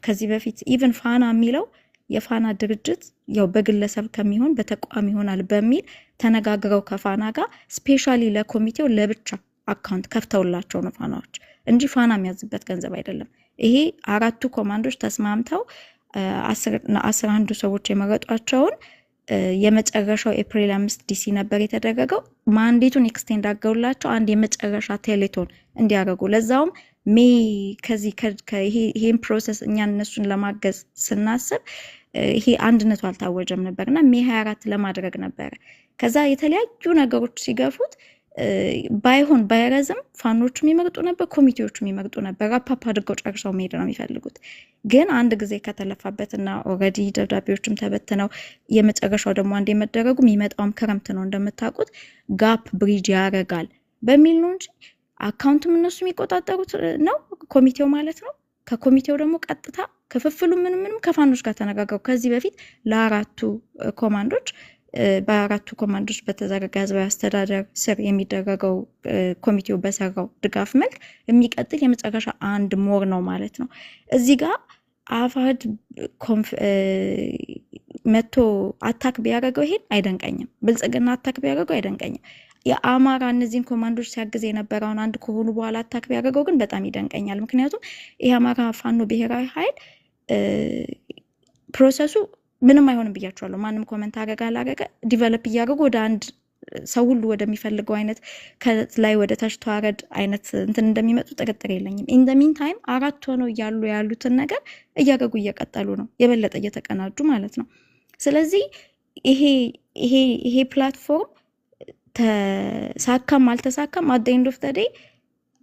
ከዚህ በፊት ኢቭን ፋና የሚለው የፋና ድርጅት ያው በግለሰብ ከሚሆን በተቋም ይሆናል በሚል ተነጋግረው ከፋና ጋር ስፔሻሊ ለኮሚቴው ለብቻ አካውንት ከፍተውላቸው ነው ፋናዎች እንጂ ፋና የሚያዝበት ገንዘብ አይደለም። ይሄ 4ቱ ኮማንዶች ተስማምተው 11 ሰዎች የመረጧቸውን የመጨረሻው ኤፕሪል 5 ዲሲ ነበር የተደረገው። ማንዴቱን ኤክስቴንድ አድርገውላቸው አንድ የመጨረሻ ቴሌቶን እንዲያደርጉ ለዛውም ከዚህ ይሄን ፕሮሰስ እኛ እነሱን ለማገዝ ስናስብ ይሄ አንድነቱ አልታወጀም ነበርና 24 ለማድረግ ነበረ። ከዛ የተለያዩ ነገሮች ሲገፉት ባይሆን ባይረዝም ፋኖቹም ይመርጡ ነበር፣ ኮሚቴዎቹም ይመርጡ ነበር። አፓፓ አድርገው ጨርሰው መሄድ ነው የሚፈልጉት። ግን አንድ ጊዜ ከተለፋበትና ኦልሬዲ ደብዳቤዎችም ተበትነው የመጨረሻው ደግሞ አንድ የመደረጉ የሚመጣውም ክረምት ነው እንደምታውቁት ጋፕ ብሪጅ ያደርጋል በሚል ነው እንጂ አካውንቱም እነሱ የሚቆጣጠሩት ነው ኮሚቴው ማለት ነው። ከኮሚቴው ደግሞ ቀጥታ ክፍፍሉ ምንም ከፋኖች ጋር ተነጋገሩ። ከዚህ በፊት ለአራቱ ኮማንዶች በአራቱ ኮማንዶች በተዘረጋ ህዝባዊ አስተዳደር ስር የሚደረገው ኮሚቴው በሰራው ድጋፍ መልክ የሚቀጥል የመጨረሻ አንድ ሞር ነው ማለት ነው። እዚህ ጋር አፋድ መቶ አታክ ቢያደርገው ይሄን አይደንቀኝም። ብልጽግና አታክ ቢያደርገው አይደንቀኝም። የአማራ እነዚህን ኮማንዶች ሲያግዝ የነበረውን አንድ ከሆኑ በኋላ አታክ ቢያደርገው ግን በጣም ይደንቀኛል። ምክንያቱም የአማራ ፋኖ ብሔራዊ ኃይል ፕሮሰሱ ምንም አይሆንም ብያቸዋለሁ። ማንም ኮመንት አረጋ አላረገ ዲቨሎፕ እያደረጉ ወደ አንድ ሰው ሁሉ ወደሚፈልገው አይነት ከላይ ወደ ታች ተዋረድ አይነት እንትን እንደሚመጡ ጥርጥር የለኝም። ኢን ዘ ሚን ታይም 4 ሆነው ያሉትን ነገር እያደረጉ እየቀጠሉ ነው፣ የበለጠ እየተቀናጁ ማለት ነው። ስለዚህ ይሄ ፕላትፎርም ተሳካም አልተሳካም አት ዘ ኤንድ ኦፍ ዘ ዴይ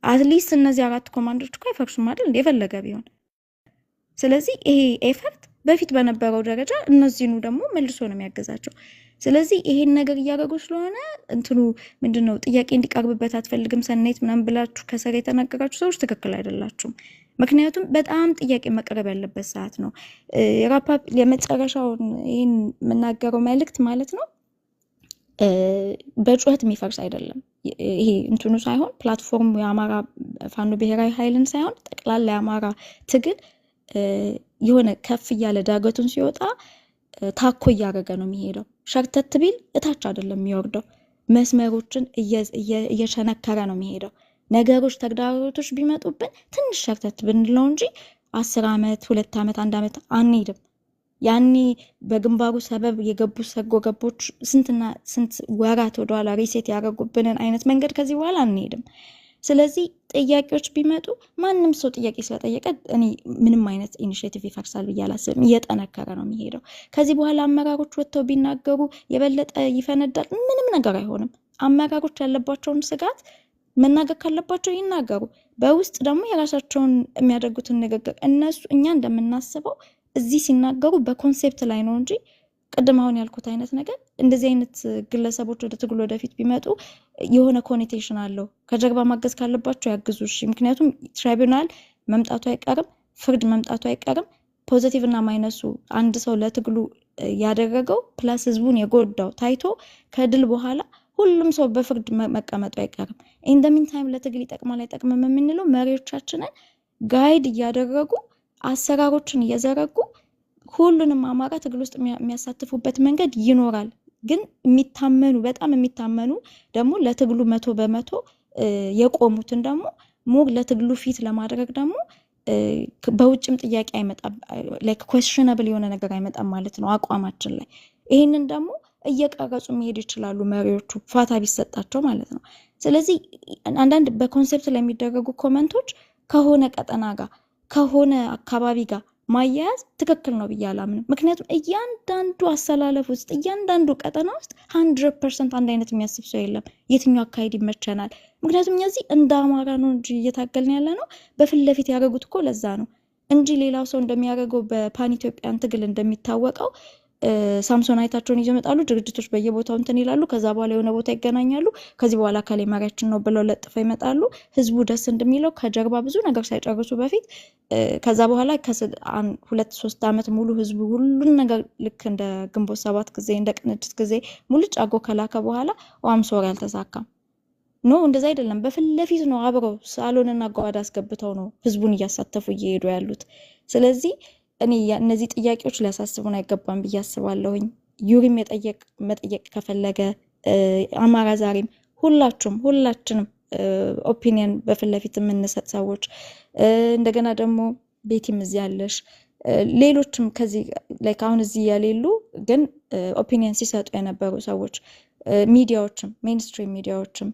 አትሊስት እነዚህ 4 ኮማንዶች እኮ አይፈርሱም አይደል የፈለገ ቢሆን። ስለዚህ ይሄ ኤፈርት በፊት በነበረው ደረጃ እነዚህኑ ደግሞ መልሶ ነው የሚያገዛቸው። ስለዚህ ይሄን ነገር እያደረጉ ስለሆነ እንትኑ ምንድነው ጥያቄ እንዲቀርብበት አትፈልግም ሰናይት ምናምን ብላችሁ ከሰር የተናገራችሁ ሰዎች ትክክል አይደላችሁም። ምክንያቱም በጣም ጥያቄ መቅረብ ያለበት ሰዓት ነው። የመጨረሻውን ይሄን የምናገረው መልእክት ማለት ነው በጩኸት የሚፈርስ አይደለም። ይሄ እንትኑ ሳይሆን ፕላትፎርሙ የአማራ ፋኖ ብሔራዊ ኃይልን ሳይሆን ጠቅላላ የአማራ ትግል የሆነ ከፍ እያለ ዳገቱን ሲወጣ ታኮ እያደረገ ነው የሚሄደው። ሸርተት ቢል እታች አይደለም የሚወርደው፣ መስመሮችን እየሸነከረ ነው የሚሄደው። ነገሮች ተግዳሮቶች ቢመጡብን ትንሽ ሸርተት ብንለው እንጂ 10 ዓመት 2 ዓመት 1 ዓመት አንሄድም። ያኔ በግንባሩ ሰበብ የገቡ ሰርጎ ገቦች ስንትና ስንት ወራት ወደኋላ ሪሴት ያደረጉብንን አይነት መንገድ ከዚህ በኋላ አንሄድም። ስለዚህ ጥያቄዎች ቢመጡ ማንም ሰው ጥያቄ ስለጠየቀ እኔ ምንም አይነት ኢኒሼቲቭ ይፈርሳል ብዬ አላስብም። እየጠነከረ ነው የሚሄደው። ከዚህ በኋላ አመራሮች ወጥተው ቢናገሩ የበለጠ ይፈነዳል፣ ምንም ነገር አይሆንም። አመራሮች ያለባቸውን ስጋት መናገር ካለባቸው ይናገሩ። በውስጥ ደግሞ የራሳቸውን የሚያደርጉትን ንግግር እኛ እንደምናስበው እዚህ ሲናገሩ በኮንሴፕት ላይ ነው እንጂ ቅድም አሁን ያልኩት አይነት ነገር እንደዚህ አይነት ግለሰቦች ወደ ትግሉ ወደፊት ቢመጡ የሆነ ኮኔቴሽን አለው። ከጀርባ ማገዝ ካለባቸው ያግዙ። እሺ፣ ምክንያቱም ትራይቡናል መምጣቱ አይቀርም፣ ፍርድ መምጣቱ አይቀርም። ፖዚቲቭ እና ማይነሱ አንድ ሰው ለትግሉ ያደረገው ፕላስ ህዝቡን የጎዳው ታይቶ ከድል በኋላ ሁሉም ሰው በፍርድ መቀመጡ አይቀርም። ኢን ዘ ሚን ታይም ለትግል ይጠቅማል አይጠቅምም የምንለው መሪዎቻችንን ጋይድ እያደረጉ አሰራሮችን እየዘረጉ ሁሉንም አማራ ትግል ውስጥ የሚያሳትፉበት መንገድ ይኖራል። ግን የሚታመኑ በጣም የሚታመኑ ደግሞ ለትግሉ 100% የቆሙትን ደግሞ ሞግ ለትግሉ ፊት ለማድረግ ደግሞ በውጭም ጥያቄ አይመጣም፣ ላይክ ኩዌስቸነብል የሆነ ነገር አይመጣም ማለት ነው አቋማችን ላይ። ይሄንን ደግሞ እየቀረጹ መሄድ ይችላሉ መሪዎቹ ፋታ ቢሰጣቸው ማለት ነው። ስለዚህ አንዳንድ በኮንሴፕት ላይ የሚደረጉ ኮመንቶች ከሆነ ቀጠና ጋር ከሆነ አካባቢ ጋር ማያያዝ ትክክል ነው ብዬ አላምንም። ምክንያቱም እያንዳንዱ አሰላለፍ ውስጥ እያንዳንዱ ቀጠና ውስጥ 100% አንድ አይነት የሚያስብ ሰው የለም። የትኛው አካሄድ ይመቸናል? ምክንያቱም እኛዚህ እንደ አማራ ነው እንጂ እየታገልን ያለ ነው። በፊት ለፊት ያደረጉት እኮ ለዛ ነው እንጂ ሌላው ሰው እንደሚያደርገው በፓን ኢትዮጵያን ትግል እንደሚታወቀው ሳምሶናይታቸውን ይዘው ይመጣሉ። ድርጅቶች በየቦታው እንትን ይላሉ። ከዛ በኋላ የሆነ ቦታ ይገናኛሉ። ከዚህ በኋላ ካለ መሪያችን ነው ብለው ለጥፈው ይመጣሉ። ህዝቡ ደስ እንደሚለው ከጀርባ ብዙ ነገር ሳይጨርሱ በፊት ከዛ በኋላ 2-3 ዓመት ሙሉ ህዝቡ ሁሉን ነገር ልክ እንደ ግንቦት 7 ጊዜ እንደ ቅንጅት ጊዜ ሙሉ ጫጎ ከላከ በኋላ ዋም ሶሪ አልተሳካም። ኖ እንደዛ አይደለም። በፊት ለፊት ነው አብረው ሳሎንና ጓዳ አስገብተው ነው ህዝቡን እያሳተፉ እየሄዱ ያሉት። ስለዚህ እኔ እነዚህ ጥያቄዎች ሊያሳስቡን አይገባም ብዬ አስባለሁኝ። ዩሪም መጠየቅ ከፈለገ አማራ ዛሬም ሁላችንም ኦፒኒየን በፊት ለፊት የምንሰጥ ሰዎች እንደገና ደግሞ ቤቲም እዚህ ያለሽ ሌሎችም ከዚህ ላይክ አሁን እዚህ ያሌሉ ግን ኦፒኒየን ሲሰጡ የነበሩ ሰዎች ሚዲያዎችም ሜይንስትሪም ሚዲያዎችም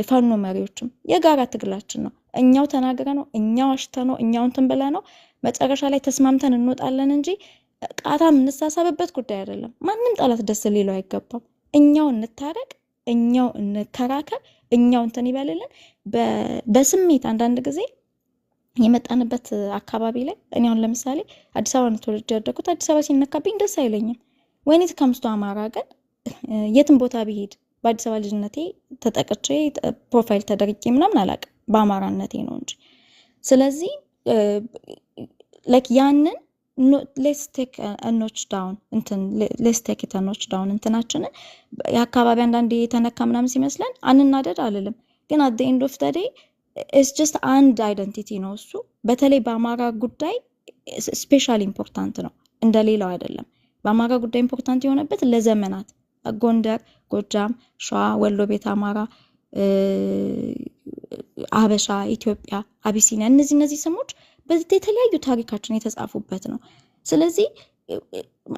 ፋኖ መሪዎችም የጋራ ትግላችን ነው። እኛው ተናገረ ነው እኛው አሽተ ነው እኛው እንትን ብለ ነው መጨረሻ ላይ ተስማምተን እንወጣለን እንጂ ቃታ የምንሳሳብበት ጉዳይ አይደለም። ማንም ጠላት ደስ ሊለው አይገባም። እኛው እንታረቅ፣ እኛው እንከራከር፣ እኛው እንትን ይበልልን። በስሜት አንዳንድ ጊዜ የመጣንበት አካባቢ ላይ እኔ አሁን ለምሳሌ አዲስ አበባ ነው ተወልጄ ያደግኩት። አዲስ አበባ ሲነካብኝ ደስ አይለኝም። ወይኔት ከምስቶ አማራ ግን የትም ቦታ ቢሄድ በአዲስ አበባ ልጅነቴ ተጠቅቼ ፕሮፋይል ተደርጌ ምናምን አላውቅም፣ በአማራነቴ ነው እንጂ። ስለዚህ ላይክ ያንን ሌትስ ቴክ ኖች ዳውን እንትናችንን የአካባቢ አንዳንዴ የተነካ ምናምን ሲመስለን አንናደድ አልልም። ግን አት ዘ ኤንድ ኦፍ ዘ ዴይ ኢትስ ጀስት አንድ አይደንቲቲ ነው እሱ። በተለይ በአማራ ጉዳይ ስፔሻል ኢምፖርታንት ነው፣ እንደሌላው አይደለም። በአማራ ጉዳይ ኢምፖርታንት የሆነበት ለዘመናት ጎንደር፣ ጎጃም፣ ሸዋ፣ ወሎ ቤት አማራ፣ አበሻ፣ ኢትዮጵያ፣ አቢሲኒያ እነዚህ ስሞች በዚህ የተለያዩ ታሪካችን የተጻፉበት ነው። ስለዚህ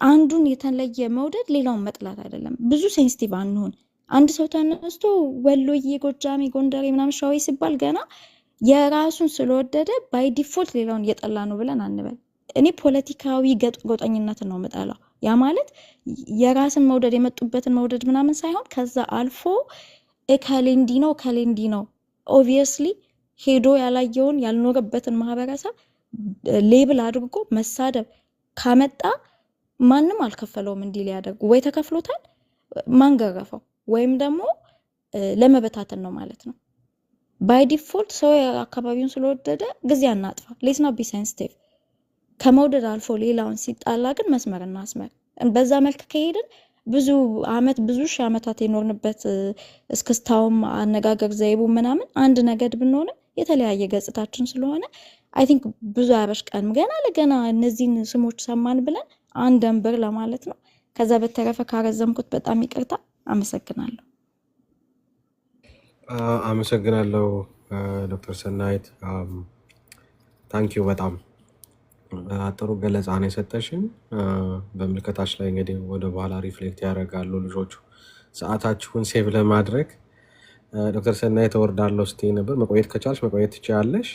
አንዱን የተለየ መውደድ ሌላውን መጥላት አይደለም። ብዙ ሴንሲቲቭ አንሆን። አንድ ሰው ተነስቶ ወሎዬ፣ ጎጃሜ፣ ጎንደሬ ምናምን ሸዋዬ ሲባል ገና የራሱን ስለወደደ ባይ ዲፎልት ሌላውን እየጠላ ነው ብለን አንበል። እኔ ፖለቲካዊ ጎጠኝነትን ነው የምጠላው። ያ ማለት የራስን መውደድ የመጡበትን መውደድ ምናምን ሳይሆን ከዛ አልፎ ከሌንዲ ነው ኦብቪየስሊ ሄዶ ያላየውን ያልኖረበትን ማህበረሰብ ሌብል አድርጎ መሳደብ ካመጣ ማንም አልከፈለውም እንዲህ ሊያደርጉ። ወይ ተከፍሎታል ማን ገረፈው፣ ወይም ደግሞ ለመበታተን ነው ማለት ነው። ባይ ዲፎልት ሰው አካባቢውን ስለወደደ ጊዜ አናጥፋ። ሌትስ ናት ቢ ሴንሲቲቭ። ከመውደድ አልፎ ሌላውን ሲጣላ ግን መስመር እናስመር። በዛ መልክ ከሄድን ብዙ ሺህ ዓመታት የኖርንበት እስክስታውም አነጋገር ዘይቡ ምናምን አንድ ነገድ ብንሆንም የተለያየ ገጽታችን ስለሆነ አይ ቲንክ ብዙ አያበሽቀንም። ገና ለገና እነዚህን ስሞች ሰማን ብለን አንደንብር ለማለት ነው። ከዛ በተረፈ ካረዘምኩት በጣም ይቅርታ። አመሰግናለሁ። አመሰግናለሁ ዶክተር ሰናይት ታንኪዩ። በጣም ጥሩ ገለጻ ነው የሰጠሽን። በምልከታች ላይ እንግዲህ ወደ በኋላ ሪፍሌክት ያደርጋሉ ልጆቹ። ሰዓታችሁን ሴቭ ለማድረግ ዶክተር ሰናይት እወርዳለሁ ስትይ ነበር። መቆየት ከቻልሽ መቆየት ትችያለሽ፣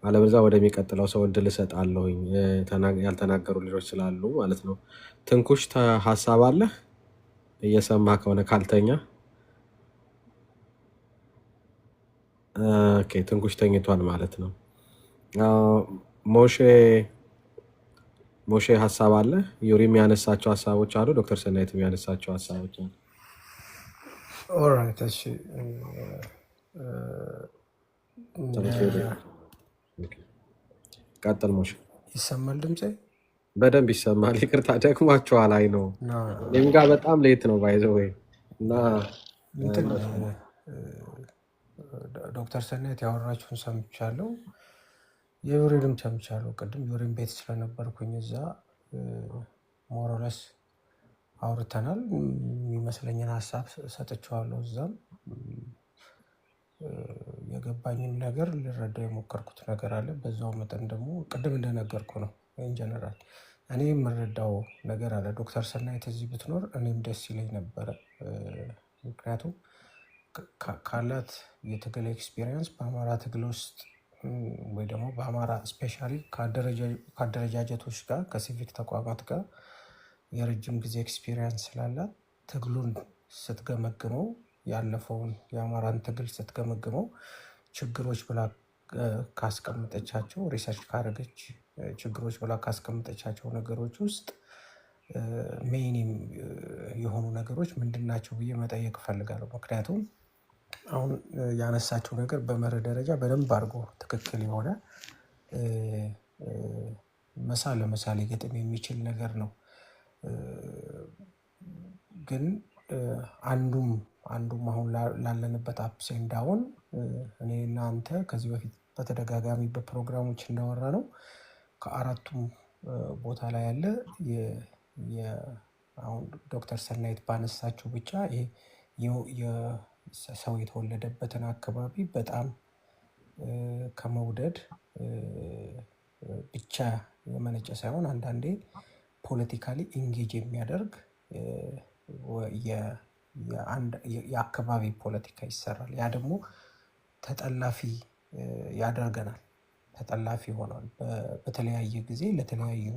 አለበለዚያ ወደሚቀጥለው ሰው እድል እሰጣለሁኝ ያልተናገሩ ልጆች ስላሉ ማለት ነው። ትንኩሽ ሀሳብ አለህ? እየሰማ ከሆነ ካልተኛ። ኦኬ፣ ትንኩሽ ተኝቷል ማለት ነው። ሞሼ ሀሳብ አለ? ዩሪም ያነሳቸው ሀሳቦች አሉ፣ ዶክተር ሰናይትም ያነሳቸው ሀሳቦች አሉ። ኦራይት እሺ ቀጥል ሞሼ። ይሰማል ድምጼ? በደንብ ይሰማል። ይቅርታ ደክሟቸዋል። አይ ነው እኔም ጋር በጣም ሌት ነው ባይዘው ወይ እና እንትን ዶክተር ሰናይት ያወራችሁን ሰምቻለሁ፣ የዩሪንም ሰምቻለሁ። ቅድም ዩሪን ቤት ስለነበርኩኝ እዛ ሞሮለስ አውርተናል። የሚመስለኝን ሀሳብ ሰጥቼዋለሁ። እዛም የገባኝን ነገር ልረዳው የሞከርኩት ነገር አለ። በዛው መጠን ደግሞ ቅድም እንደነገርኩ ነው ኢንጀነራል እኔ የምረዳው ነገር አለ። ዶክተር ሰናይት እዚህ ብትኖር እኔም ደስ ይለኝ ነበረ። ምክንያቱም ካላት የትግል ኤክስፒሪየንስ በአማራ ትግል ውስጥ ወይ ደግሞ በአማራ ስፔሻሊ ከአደረጃጀቶች ጋር ከሲቪክ ተቋማት ጋር የረጅም ጊዜ ኤክስፒሪየንስ ስላላት ትግሉን ስትገመግመው ያለፈውን የአማራን ትግል ስትገመግመው ችግሮች ብላ ካስቀመጠቻቸው ሪሰርች ካደረገች ችግሮች ብላ ካስቀመጠቻቸው ነገሮች ውስጥ ሜይንም የሆኑ ነገሮች ምንድናቸው ብዬ መጠየቅ እፈልጋለሁ። ምክንያቱም አሁን ያነሳቸው ነገር በመርህ ደረጃ በደንብ አድርጎ ትክክል የሆነ መሳ ለመሳ ሊገጥም የሚችል ነገር ነው። ግን አንዱም አሁን ላለንበት አፕስ ኤንድ ዳውን እኔ እና አንተ ከዚህ በፊት በተደጋጋሚ በፕሮግራሞች እንዳወራ ነው ከአራቱም ቦታ ላይ ያለ አሁን ዶክተር ሰናይት ባነሳቸው ብቻ ሰው የተወለደበትን አካባቢ በጣም ከመውደድ ብቻ የመነጨ ሳይሆን አንዳንዴ ፖለቲካሊ ኢንጌጅ የሚያደርግ የአካባቢ ፖለቲካ ይሰራል። ያ ደግሞ ተጠላፊ ያደርገናል። ተጠላፊ ሆኗል። በተለያየ ጊዜ ለተለያዩ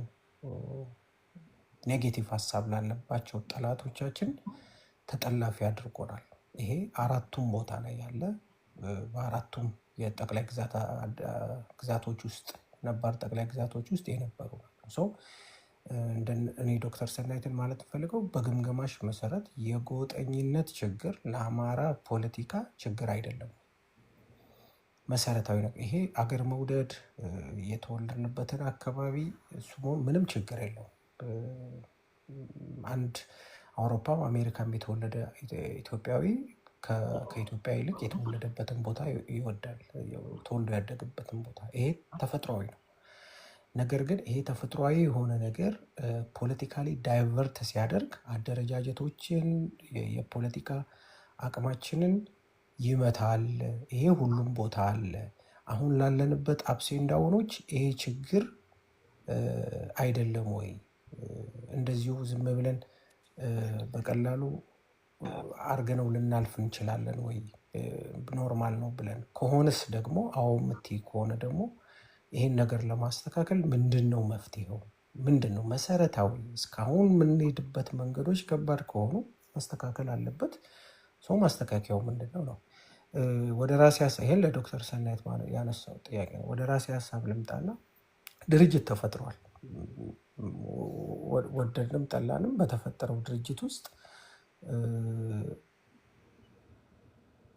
ኔጌቲቭ ሀሳብ ላለባቸው ጠላቶቻችን ተጠላፊ አድርጎናል። ይሄ አራቱም ቦታ ላይ ያለ በአራቱም የጠቅላይ ግዛቶች ውስጥ ነባር ጠቅላይ ግዛቶች ውስጥ የነበሩ ናቸው። እኔ ዶክተር ሰናይትን ማለት ፈልገው በግምገማሽ መሰረት የጎጠኝነት ችግር ለአማራ ፖለቲካ ችግር አይደለም፣ መሰረታዊ ነው። ይሄ አገር መውደድ የተወለድንበትን አካባቢ ምንም ችግር የለውም። አንድ አውሮፓም አሜሪካም የተወለደ ኢትዮጵያዊ ከኢትዮጵያ ይልቅ የተወለደበትን ቦታ ይወዳል፣ ተወልዶ ያደገበትን ቦታ። ይሄ ተፈጥሯዊ ነው። ነገር ግን ይሄ ተፈጥሯዊ የሆነ ነገር ፖለቲካሊ ዳይቨርት ሲያደርግ አደረጃጀቶችን የፖለቲካ አቅማችንን ይመታል። ይሄ ሁሉም ቦታ አለ። አሁን ላለንበት አፕስ ኤንድ ዳውኖች ይሄ ችግር አይደለም ወይ? እንደዚሁ ዝም ብለን በቀላሉ አርገነው ልናልፍ እንችላለን ወይ? ኖርማል ነው ብለን ከሆነስ ደግሞ አዎ የምትይ ከሆነ ደግሞ ይሄን ነገር ለማስተካከል ምንድን ነው መፍትሄው? ምንድን ነው መሰረታዊ? እስካሁን የምንሄድበት መንገዶች ከባድ ከሆኑ ማስተካከል አለበት። ሰው ማስተካከያው ምንድን ነው? ወደ ራሴ ሀሳብ ይሄን ለዶክተር ሰናይት ያነሳው ጥያቄ ነው። ወደ ራሴ ሀሳብ ልምጣና ድርጅት ተፈጥሯል። ወደድንም ጠላንም በተፈጠረው ድርጅት ውስጥ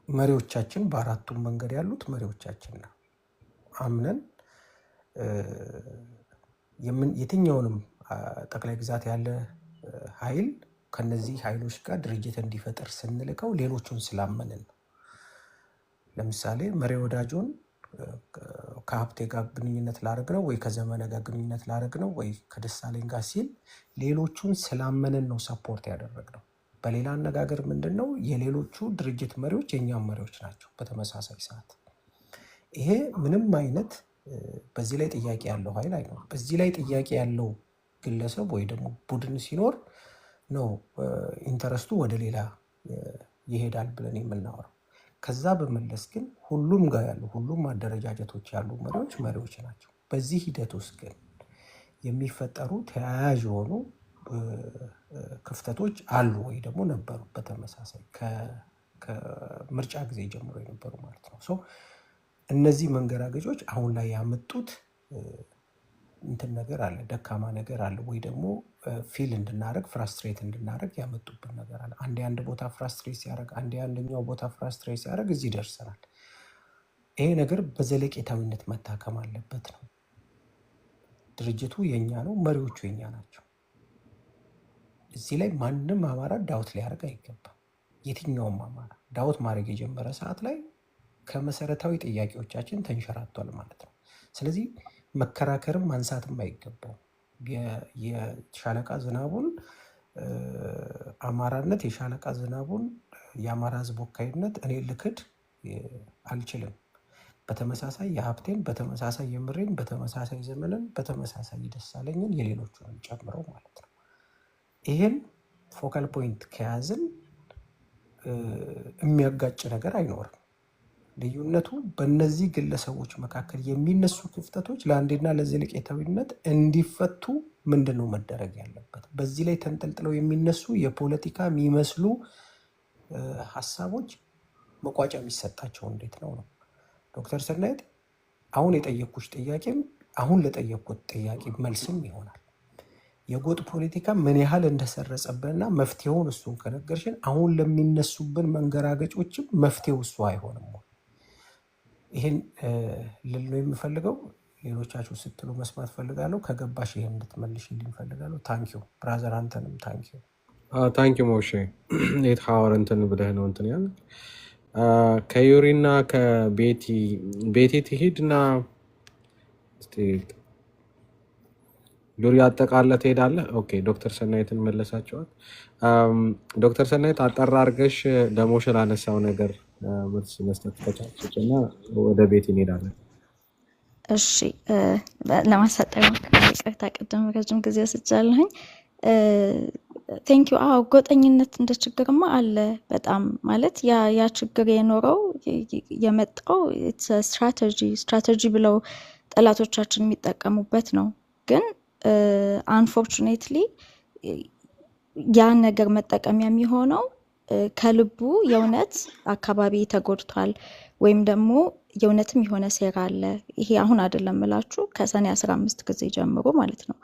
መሪዎቻችን በአራቱም መንገድ ያሉት መሪዎቻችን ነው። አምነን የትኛውንም ጠቅላይ ግዛት ያለ ኃይል ከነዚህ ኃይሎች ጋር ድርጅት እንዲፈጠር ስንልከው ሌሎቹን ስላመንን ነው። ለምሳሌ መሪ ወዳጆን ከሀብቴ ጋር ግንኙነት ላደርግ ነው ወይ ከዘመነ ጋር ግንኙነት ላደርግ ነው ወይ ከደሳለኝ ጋር ሲል ሌሎቹን ስላመንን ነው ሰፖርት ያደረግነው። በሌላ አነጋገር ምንድን ነው የሌሎቹ ድርጅት መሪዎች የእኛም መሪዎች ናቸው በተመሳሳይ ሰዓት። ይሄ ምንም አይነት በዚህ ላይ ጥያቄ ያለው ኃይል አይኖርም። በዚህ ላይ ጥያቄ ያለው ግለሰብ ወይ ደግሞ ቡድን ሲኖር ነው ኢንተረስቱ ወደ ሌላ ይሄዳል ብለን የምናወራው። ከዛ በመለስ ግን ሁሉም ጋር ያሉ ሁሉም አደረጃጀቶች ያሉ መሪዎች ናቸው። በዚህ ሂደት ውስጥ ግን የሚፈጠሩ ተያያዥ የሆኑ ክፍተቶች አሉ ወይ ደግሞ ነበሩ፣ በተመሳሳይ ከምርጫ ጊዜ ጀምሮ የነበሩ ማለት ነው። እነዚህ መንገራገጮች አሁን ላይ ያመጡት እንትን ነገር አለ፣ ደካማ ነገር አለ፣ ወይ ደግሞ ፊል እንድናደርግ ፍራስትሬት እንድናደርግ ያመጡብን ነገር አለ። አንድ አንድ ቦታ ፍራስትሬት ሲያደርግ፣ አንድ አንደኛው ቦታ ፍራስትሬት ሲያደርግ እዚህ ደርሰናል። ይሄ ነገር በዘለቄታዊነት መታከም አለበት ነው። ድርጅቱ የኛ ነው፣ መሪዎቹ የኛ ናቸው። እዚህ ላይ ማንም አማራ ዳውት ሊያደርግ አይገባም። የትኛውም አማራ ዳውት ማድረግ የጀመረ ሰዓት ላይ ከመሰረታዊ ጥያቄዎቻችን ተንሸራቷል ማለት ነው። ስለዚህ መከራከርም ማንሳትም አይገባው። የሻለቃ ዝናቡን አማራነት፣ የሻለቃ ዝናቡን የአማራ ህዝብ ወካይነት እኔ ልክድ አልችልም። በተመሳሳይ የሀብቴን፣ በተመሳሳይ የምሬን፣ በተመሳሳይ ዘመንን፣ በተመሳሳይ ደሳለኝን የሌሎቹንም ጨምረው ማለት ነው። ይህን ፎካል ፖይንት ከያዝን የሚያጋጭ ነገር አይኖርም። ልዩነቱ በእነዚህ ግለሰቦች መካከል የሚነሱ ክፍተቶች ለአንዴና ለዘለቄታዊነት እንዲፈቱ ምንድን ነው መደረግ ያለበት? በዚህ ላይ ተንጠልጥለው የሚነሱ የፖለቲካ የሚመስሉ ሀሳቦች መቋጫ የሚሰጣቸው እንዴት ነው ነው። ዶክተር ሰናይት አሁን የጠየኩሽ ጥያቄም አሁን ለጠየኩት ጥያቄ መልስም ይሆናል። የጎጥ ፖለቲካ ምን ያህል እንደሰረጸብንና መፍትሄውን እሱን ከነገርሽን አሁን ለሚነሱብን መንገራገጮችም መፍትሄው እሱ አይሆንም። ይህን ልል ነው የምፈልገው። ሌሎቻችሁ ስትሉ መስማት ፈልጋለሁ። ከገባሽ ይህን እንድትመልሽልኝ ፈልጋለሁ። ታንኪዩ ብራዘር፣ አንተንም ታንኪዩ። ታንኪዩ ሞሼ። የት ሀወር እንትን ብለህ ነው እንትን ያለ ከዩሪና ከቤቲ ትሂድና ዩሪ አጠቃለ ትሄዳለህ። ኦኬ ዶክተር ሰናይትን መለሳቸዋል። ዶክተር ሰናይት አጠራ አድርገሽ ለሞሼ ላነሳው ነገር መልስ መስጠት ከቻልሽ እና ወደ ቤት እንሄዳለን። እሺ ለማሳጠር ይቅርታ፣ ቅድም ረጅም ጊዜ ወስጃለሁኝ። ቴንኪዩ። አዎ ጎጠኝነት እንደ ችግርማ አለ በጣም ማለት ያ ችግር የኖረው የመጣው ስትራቴጂ ብለው ጠላቶቻችን የሚጠቀሙበት ነው። ግን አንፎርቹኔትሊ ያን ነገር መጠቀሚያ የሚሆነው ከልቡ የእውነት አካባቢ ተጎድቷል ወይም ደግሞ የእውነትም የሆነ ሴራ አለ። ይሄ አሁን አይደለም እላችሁ ከሰኔ 15 ጊዜ ጀምሮ ማለት ነው።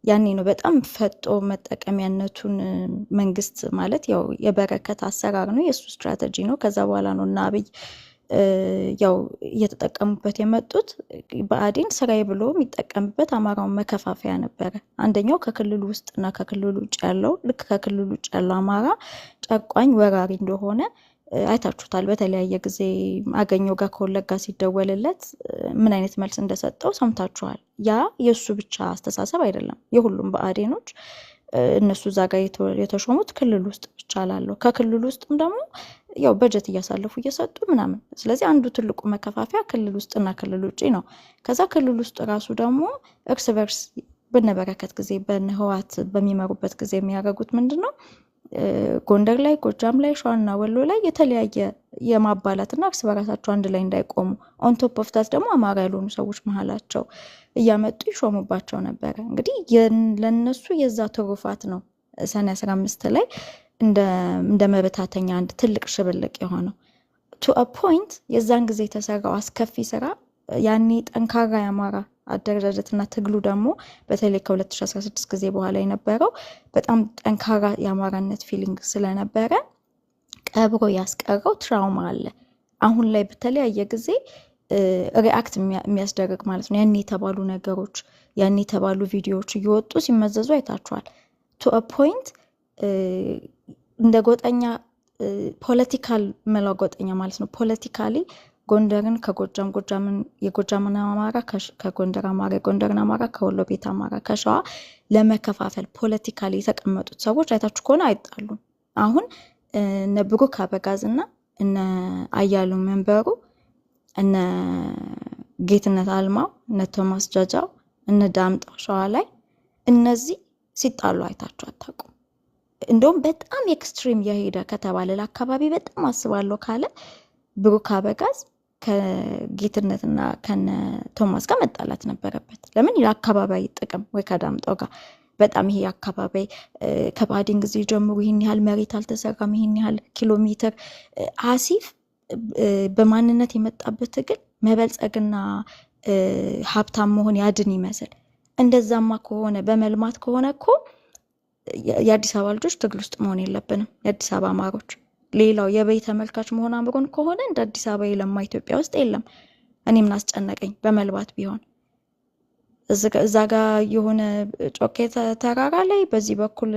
ያኔ ነው በጣም ፈጦ መጠቀሚያነቱን መንግስት ማለት ያው የበረከት አሰራር ነው፣ የእሱ ስትራቴጂ ነው። ከዛ በኋላ ነው እና አብይ ያው እየተጠቀሙበት የመጡት። ብአዴን ስራዬ ብሎ የሚጠቀምበት አማራውን መከፋፈያ ነበረ። አንደኛው ከክልሉ ውስጥና ከክልሉ ውጭ ያለው ልክ ከክልሉ ውጭ ያለው አማራ ጨቋኝ ወራሪ እንደሆነ አይታችሁታል። በተለያየ ጊዜ አገኘው ጋር ከወለጋ ሲደወልለት ምን አይነት መልስ እንደሰጠው ሰምታችኋል። ያ የእሱ ብቻ አስተሳሰብ አይደለም፣ የሁሉም ብአዴኖች እነሱ እዛ ጋር የተሾሙት ክልል ውስጥ ብቻ ላለው ከክልል ውስጥም ደግሞ ያው በጀት እያሳለፉ እየሰጡ ምናምን። ስለዚህ አንዱ ትልቁ መከፋፈያ ክልል ውስጥና ክልል ውጭ ነው። ከዛ ክልል ውስጥ ራሱ ደግሞ እርስ በርስ በነበረከት ጊዜ በህወሓት በሚመሩበት ጊዜ የሚያደርጉት ምንድን ነው? ጎንደር ላይ፣ ጎጃም ላይ፣ ሸዋና ወሎ ላይ የተለያየ የማባላትና እርስ በራሳቸው አንድ ላይ እንዳይቆሙ ኦን ቶፕ ኦፍ ዳት ደግሞ አማራ ያልሆኑ ሰዎች መሀላቸው እያመጡ ይሾሙባቸው ነበረ። እንግዲህ ለነሱ የዛ ትሩፋት ነው ሰኔ 15 ላይ እንደ መበታተኛ አንድ ትልቅ ሽብልቅ የሆነው ቱ አ ፖይንት። የዛን ጊዜ የተሰራው አስከፊ ስራ ያኔ ጠንካራ የአማራ አደረጃጀትና ትግሉ ደግሞ በተለይ ከ2016 ጊዜ በኋላ የነበረው በጣም ጠንካራ የአማራነት ፊሊንግ ስለነበረ ቀብሮ ያስቀረው ትራውማ አለ። አሁን ላይ በተለያየ ጊዜ ሪአክት የሚያስደርግ ማለት ነው። ያኔ የተባሉ ነገሮች፣ ያኔ የተባሉ ቪዲዮዎች እየወጡ ሲመዘዙ አይታችኋል። ቱ አ ፖይንት እንደ ጎጠኛ ፖለቲካል መላው ጎጠኛ ማለት ነው። ፖለቲካሊ ጎንደርን ከጎጃም፣ ጎጃምን የጎጃምን አማራ ከጎንደር አማራ፣ የጎንደርን አማራ ከወሎ ቤት አማራ፣ ከሸዋ ለመከፋፈል ፖለቲካሊ የተቀመጡት ሰዎች አይታችሁ ከሆነ አይጣሉም። አሁን እነ ብሩክ አበጋዝና እነ አያሉ መንበሩ፣ እነ ጌትነት አልማው፣ እነ ቶማስ ጃጃው፣ እነ ዳምጣው ሸዋ ላይ እነዚህ ሲጣሉ አይታችሁ አታውቁም። እንደውም በጣም ኤክስትሪም የሄደ ከተባለ ለአካባቢ በጣም አስባለሁ ካለ ብሩክ አበጋዝ ከጌትነትና ከነ ቶማስ ጋር መጣላት ነበረበት። ለምን? የአካባቢ ጥቅም ወይ ከዳምጣው ጋር በጣም ይሄ አካባቢ ከባዲን ጊዜ ጀምሮ ይህን ያህል መሬት አልተሰራም፣ ይህን ያህል ኪሎ ሜትር አሲፍ በማንነት የመጣበት ትግል መበልጸግና ሀብታም መሆን ያድን ይመስል እንደዛማ ከሆነ በመልማት ከሆነ እኮ የአዲስ አበባ ልጆች ትግል ውስጥ መሆን የለብንም። የአዲስ አበባ አማሮች ሌላው የበይ ተመልካች መሆን አምሮን ከሆነ እንደ አዲስ አበባ የለማ ኢትዮጵያ ውስጥ የለም። እኔ ምን አስጨነቀኝ በመልባት ቢሆን። እዛ ጋ የሆነ ጮቄ ተራራ ላይ በዚህ በኩል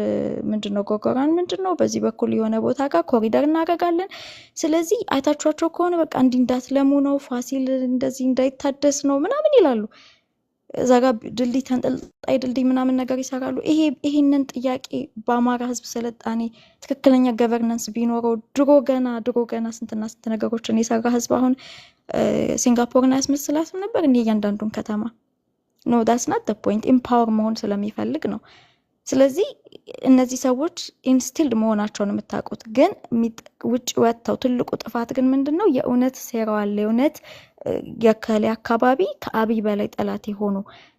ምንድነው ጎጎራን ምንድነው በዚህ በኩል የሆነ ቦታ ጋር ኮሪደር እናደርጋለን። ስለዚህ አይታችኋቸው ከሆነ በቃ እንዲህ እንዳትለሙ ነው፣ ፋሲል እንደዚህ እንዳይታደስ ነው ምናምን ይላሉ። እዛ ጋ ድልድይ ተንጠልጣይ ድልድይ ምናምን ነገር ይሰራሉ። ይሄንን ጥያቄ በአማራ ህዝብ ስልጣኔ ትክክለኛ ገቨርናንስ ቢኖረው ድሮ ገና ስንትና ስንት ነገሮችን የሰራ ህዝብ አሁን ሲንጋፖርን አያስመስላትም ነበር እንዲህ እያንዳንዱን ከተማ ኖ ዳትስ ናት ዘ ፖይንት። ኢምፓወር መሆን ስለሚፈልግ ነው። ስለዚህ እነዚህ ሰዎች ኢንስቲልድ መሆናቸውን የምታውቁት ግን ውጭ ወጥተው ትልቁ ጥፋት ግን ምንድነው? የእውነት ሴራዋል የእውነት የከሌ አካባቢ ከአብይ በላይ ጠላት የሆኑ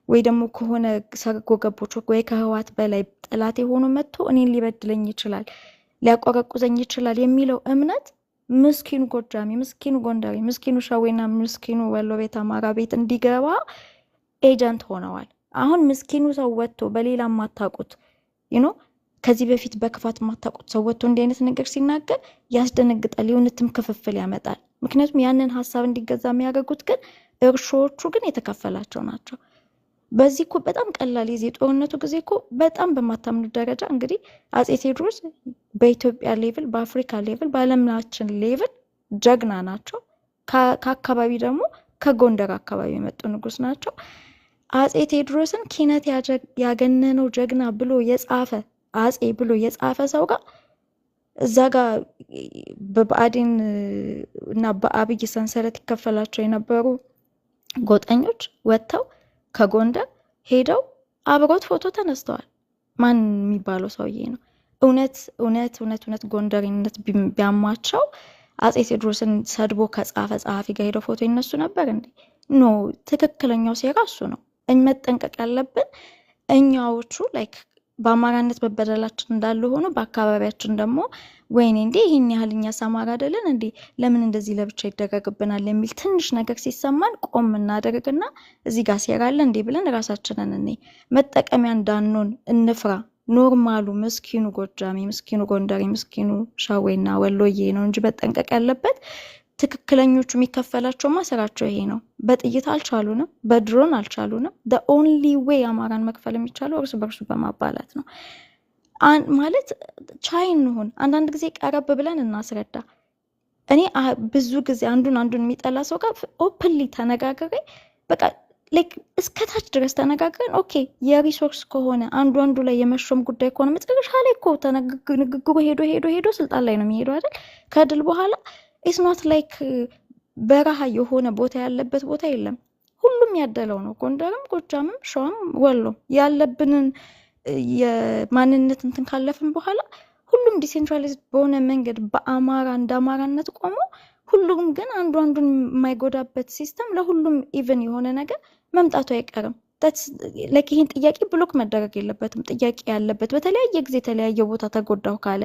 ወይ ደግሞ ከሆነ ሰርጎ ገቦች ወይ ከህዋት በላይ ጠላት የሆኑ መጥቶ እኔን ሊበድለኝ ይችላል ሊያቆረቁዘኝ ይችላል የሚለው እምነት ምስኪኑ ጎጃሚ፣ ምስኪኑ ጎንደሬ፣ ምስኪኑ ሸዌና ምስኪኑ ወሎ ቤት አማራ ቤት እንዲገባ ኤጀንት ሆነዋል። አሁን ምስኪኑ ሰው ወጥቶ በሌላ ማታቁት ከዚህ በፊት በክፋት ማታቁት ሰው ወጥቶ እንዲህ አይነት ነገር ሲናገር ያስደነግጣል። የእውነትም ክፍፍል ያመጣል። ምክንያቱም ያንን ሀሳብ እንዲገዛ የሚያደርጉት ግን እርሾዎቹ ግን የተከፈላቸው ናቸው። በዚህ እኮ በጣም ቀላል የዚህ ጦርነቱ ጊዜ እኮ በጣም በማታምኑት ደረጃ እንግዲህ አጼ ቴዎድሮስ በኢትዮጵያ ሌቭል፣ በአፍሪካ ሌቭል፣ በዓለማችን ሌቭል ጀግና ናቸው። ከአካባቢ ደግሞ ከጎንደር አካባቢ የመጡ ንጉስ ናቸው። አጼ ቴዎድሮስን ኪነት ያገነነው ጀግና ብሎ የጻፈ አጼ ብሎ የጻፈ ሰው ጋር እዛ ጋር በብአዴን እና በአብይ ሰንሰለት ይከፈላቸው የነበሩ ጎጠኞች ወጥተው ከጎንደር ሄደው አብሮት ፎቶ ተነስተዋል። ማን የሚባለው ሰውዬ ነው? እውነት ጎንደሬነት ቢያማቸው አጼ ቴዎድሮስን ሰድቦ ከጻፈ ጸሐፊ ጋር ሄደው ፎቶ ይነሱ ነበር እንዴ? ኖ፣ ትክክለኛው ሴራ እሱ ነው። መጠንቀቅ ያለብን እኛዎቹ ላይክ በአማራነት መበደላችን እንዳለ ሆኖ በአካባቢያችን ደግሞ ወይኔ እንዴ ይህን ያህል እኛ አማራ አይደለን እንዴ ለምን እንደዚህ ለብቻ ይደረግብናል የሚል ትንሽ ነገር ሲሰማን ቆም እናደርግና እዚህ ጋር ሴራ አለ እንዴ ብለን ራሳችንን እኔ መጠቀሚያ እንዳንሆን እንፍራ። ኖርማሉ ምስኪኑ ጎጃሚ፣ ምስኪኑ ጎንደሬ፣ ምስኪኑ ሸዌና ወሎዬ ነው እንጂ መጠንቀቅ ያለበት ትክክለኞቹ የሚከፈላቸውማ ስራቸው ይሄ ነው። በጥይት አልቻሉንም፣ በድሮን አልቻሉንም። the only way አማራን መክፈል የሚቻለው እርስ በርሱ በማባላት ነው። ማለት ቻይ እንሁን። አንዳንድ ጊዜ ቀረብ ብለን እናስረዳ። እኔ ብዙ ጊዜ አንዱን የሚጠላ ሰው ጋር ኦፕንሊ ተነጋግሬ በቃ ላይክ እስከታች ድረስ ተነጋግረን ኦኬ የሪሶርስ ከሆነ አንዱ ላይ የመሾም ጉዳይ ከሆነ መጨረሻ ላይ እኮ ንግግሩ ሄዶ ስልጣን ላይ ነው የሚሄደው አይደል? ከድል በኋላ ኢትስ ኖት ላይክ በረሃ የሆነ ቦታ ያለበት ቦታ የለም። ሁሉም ያደለው ነው። ጎንደርም፣ ጎጃምም፣ ሸዋም፣ ወሎም ያለብንን የማንነት እንትን ካለፍን በኋላ ሁሉም ዲሴንትራላይዝድ በሆነ መንገድ በአማራ እንደ አማራነት ቆሞ ሁሉም ግን አንዱን የማይጎዳበት ሲስተም ለሁሉም ኢቨን የሆነ ነገር መምጣቱ አይቀርም። ላይክ ይህን ጥያቄ ብሎክ መደረግ የለበትም። ጥያቄ ያለበት በተለያየ ጊዜ የተለያየ ቦታ ተጎዳው ካለ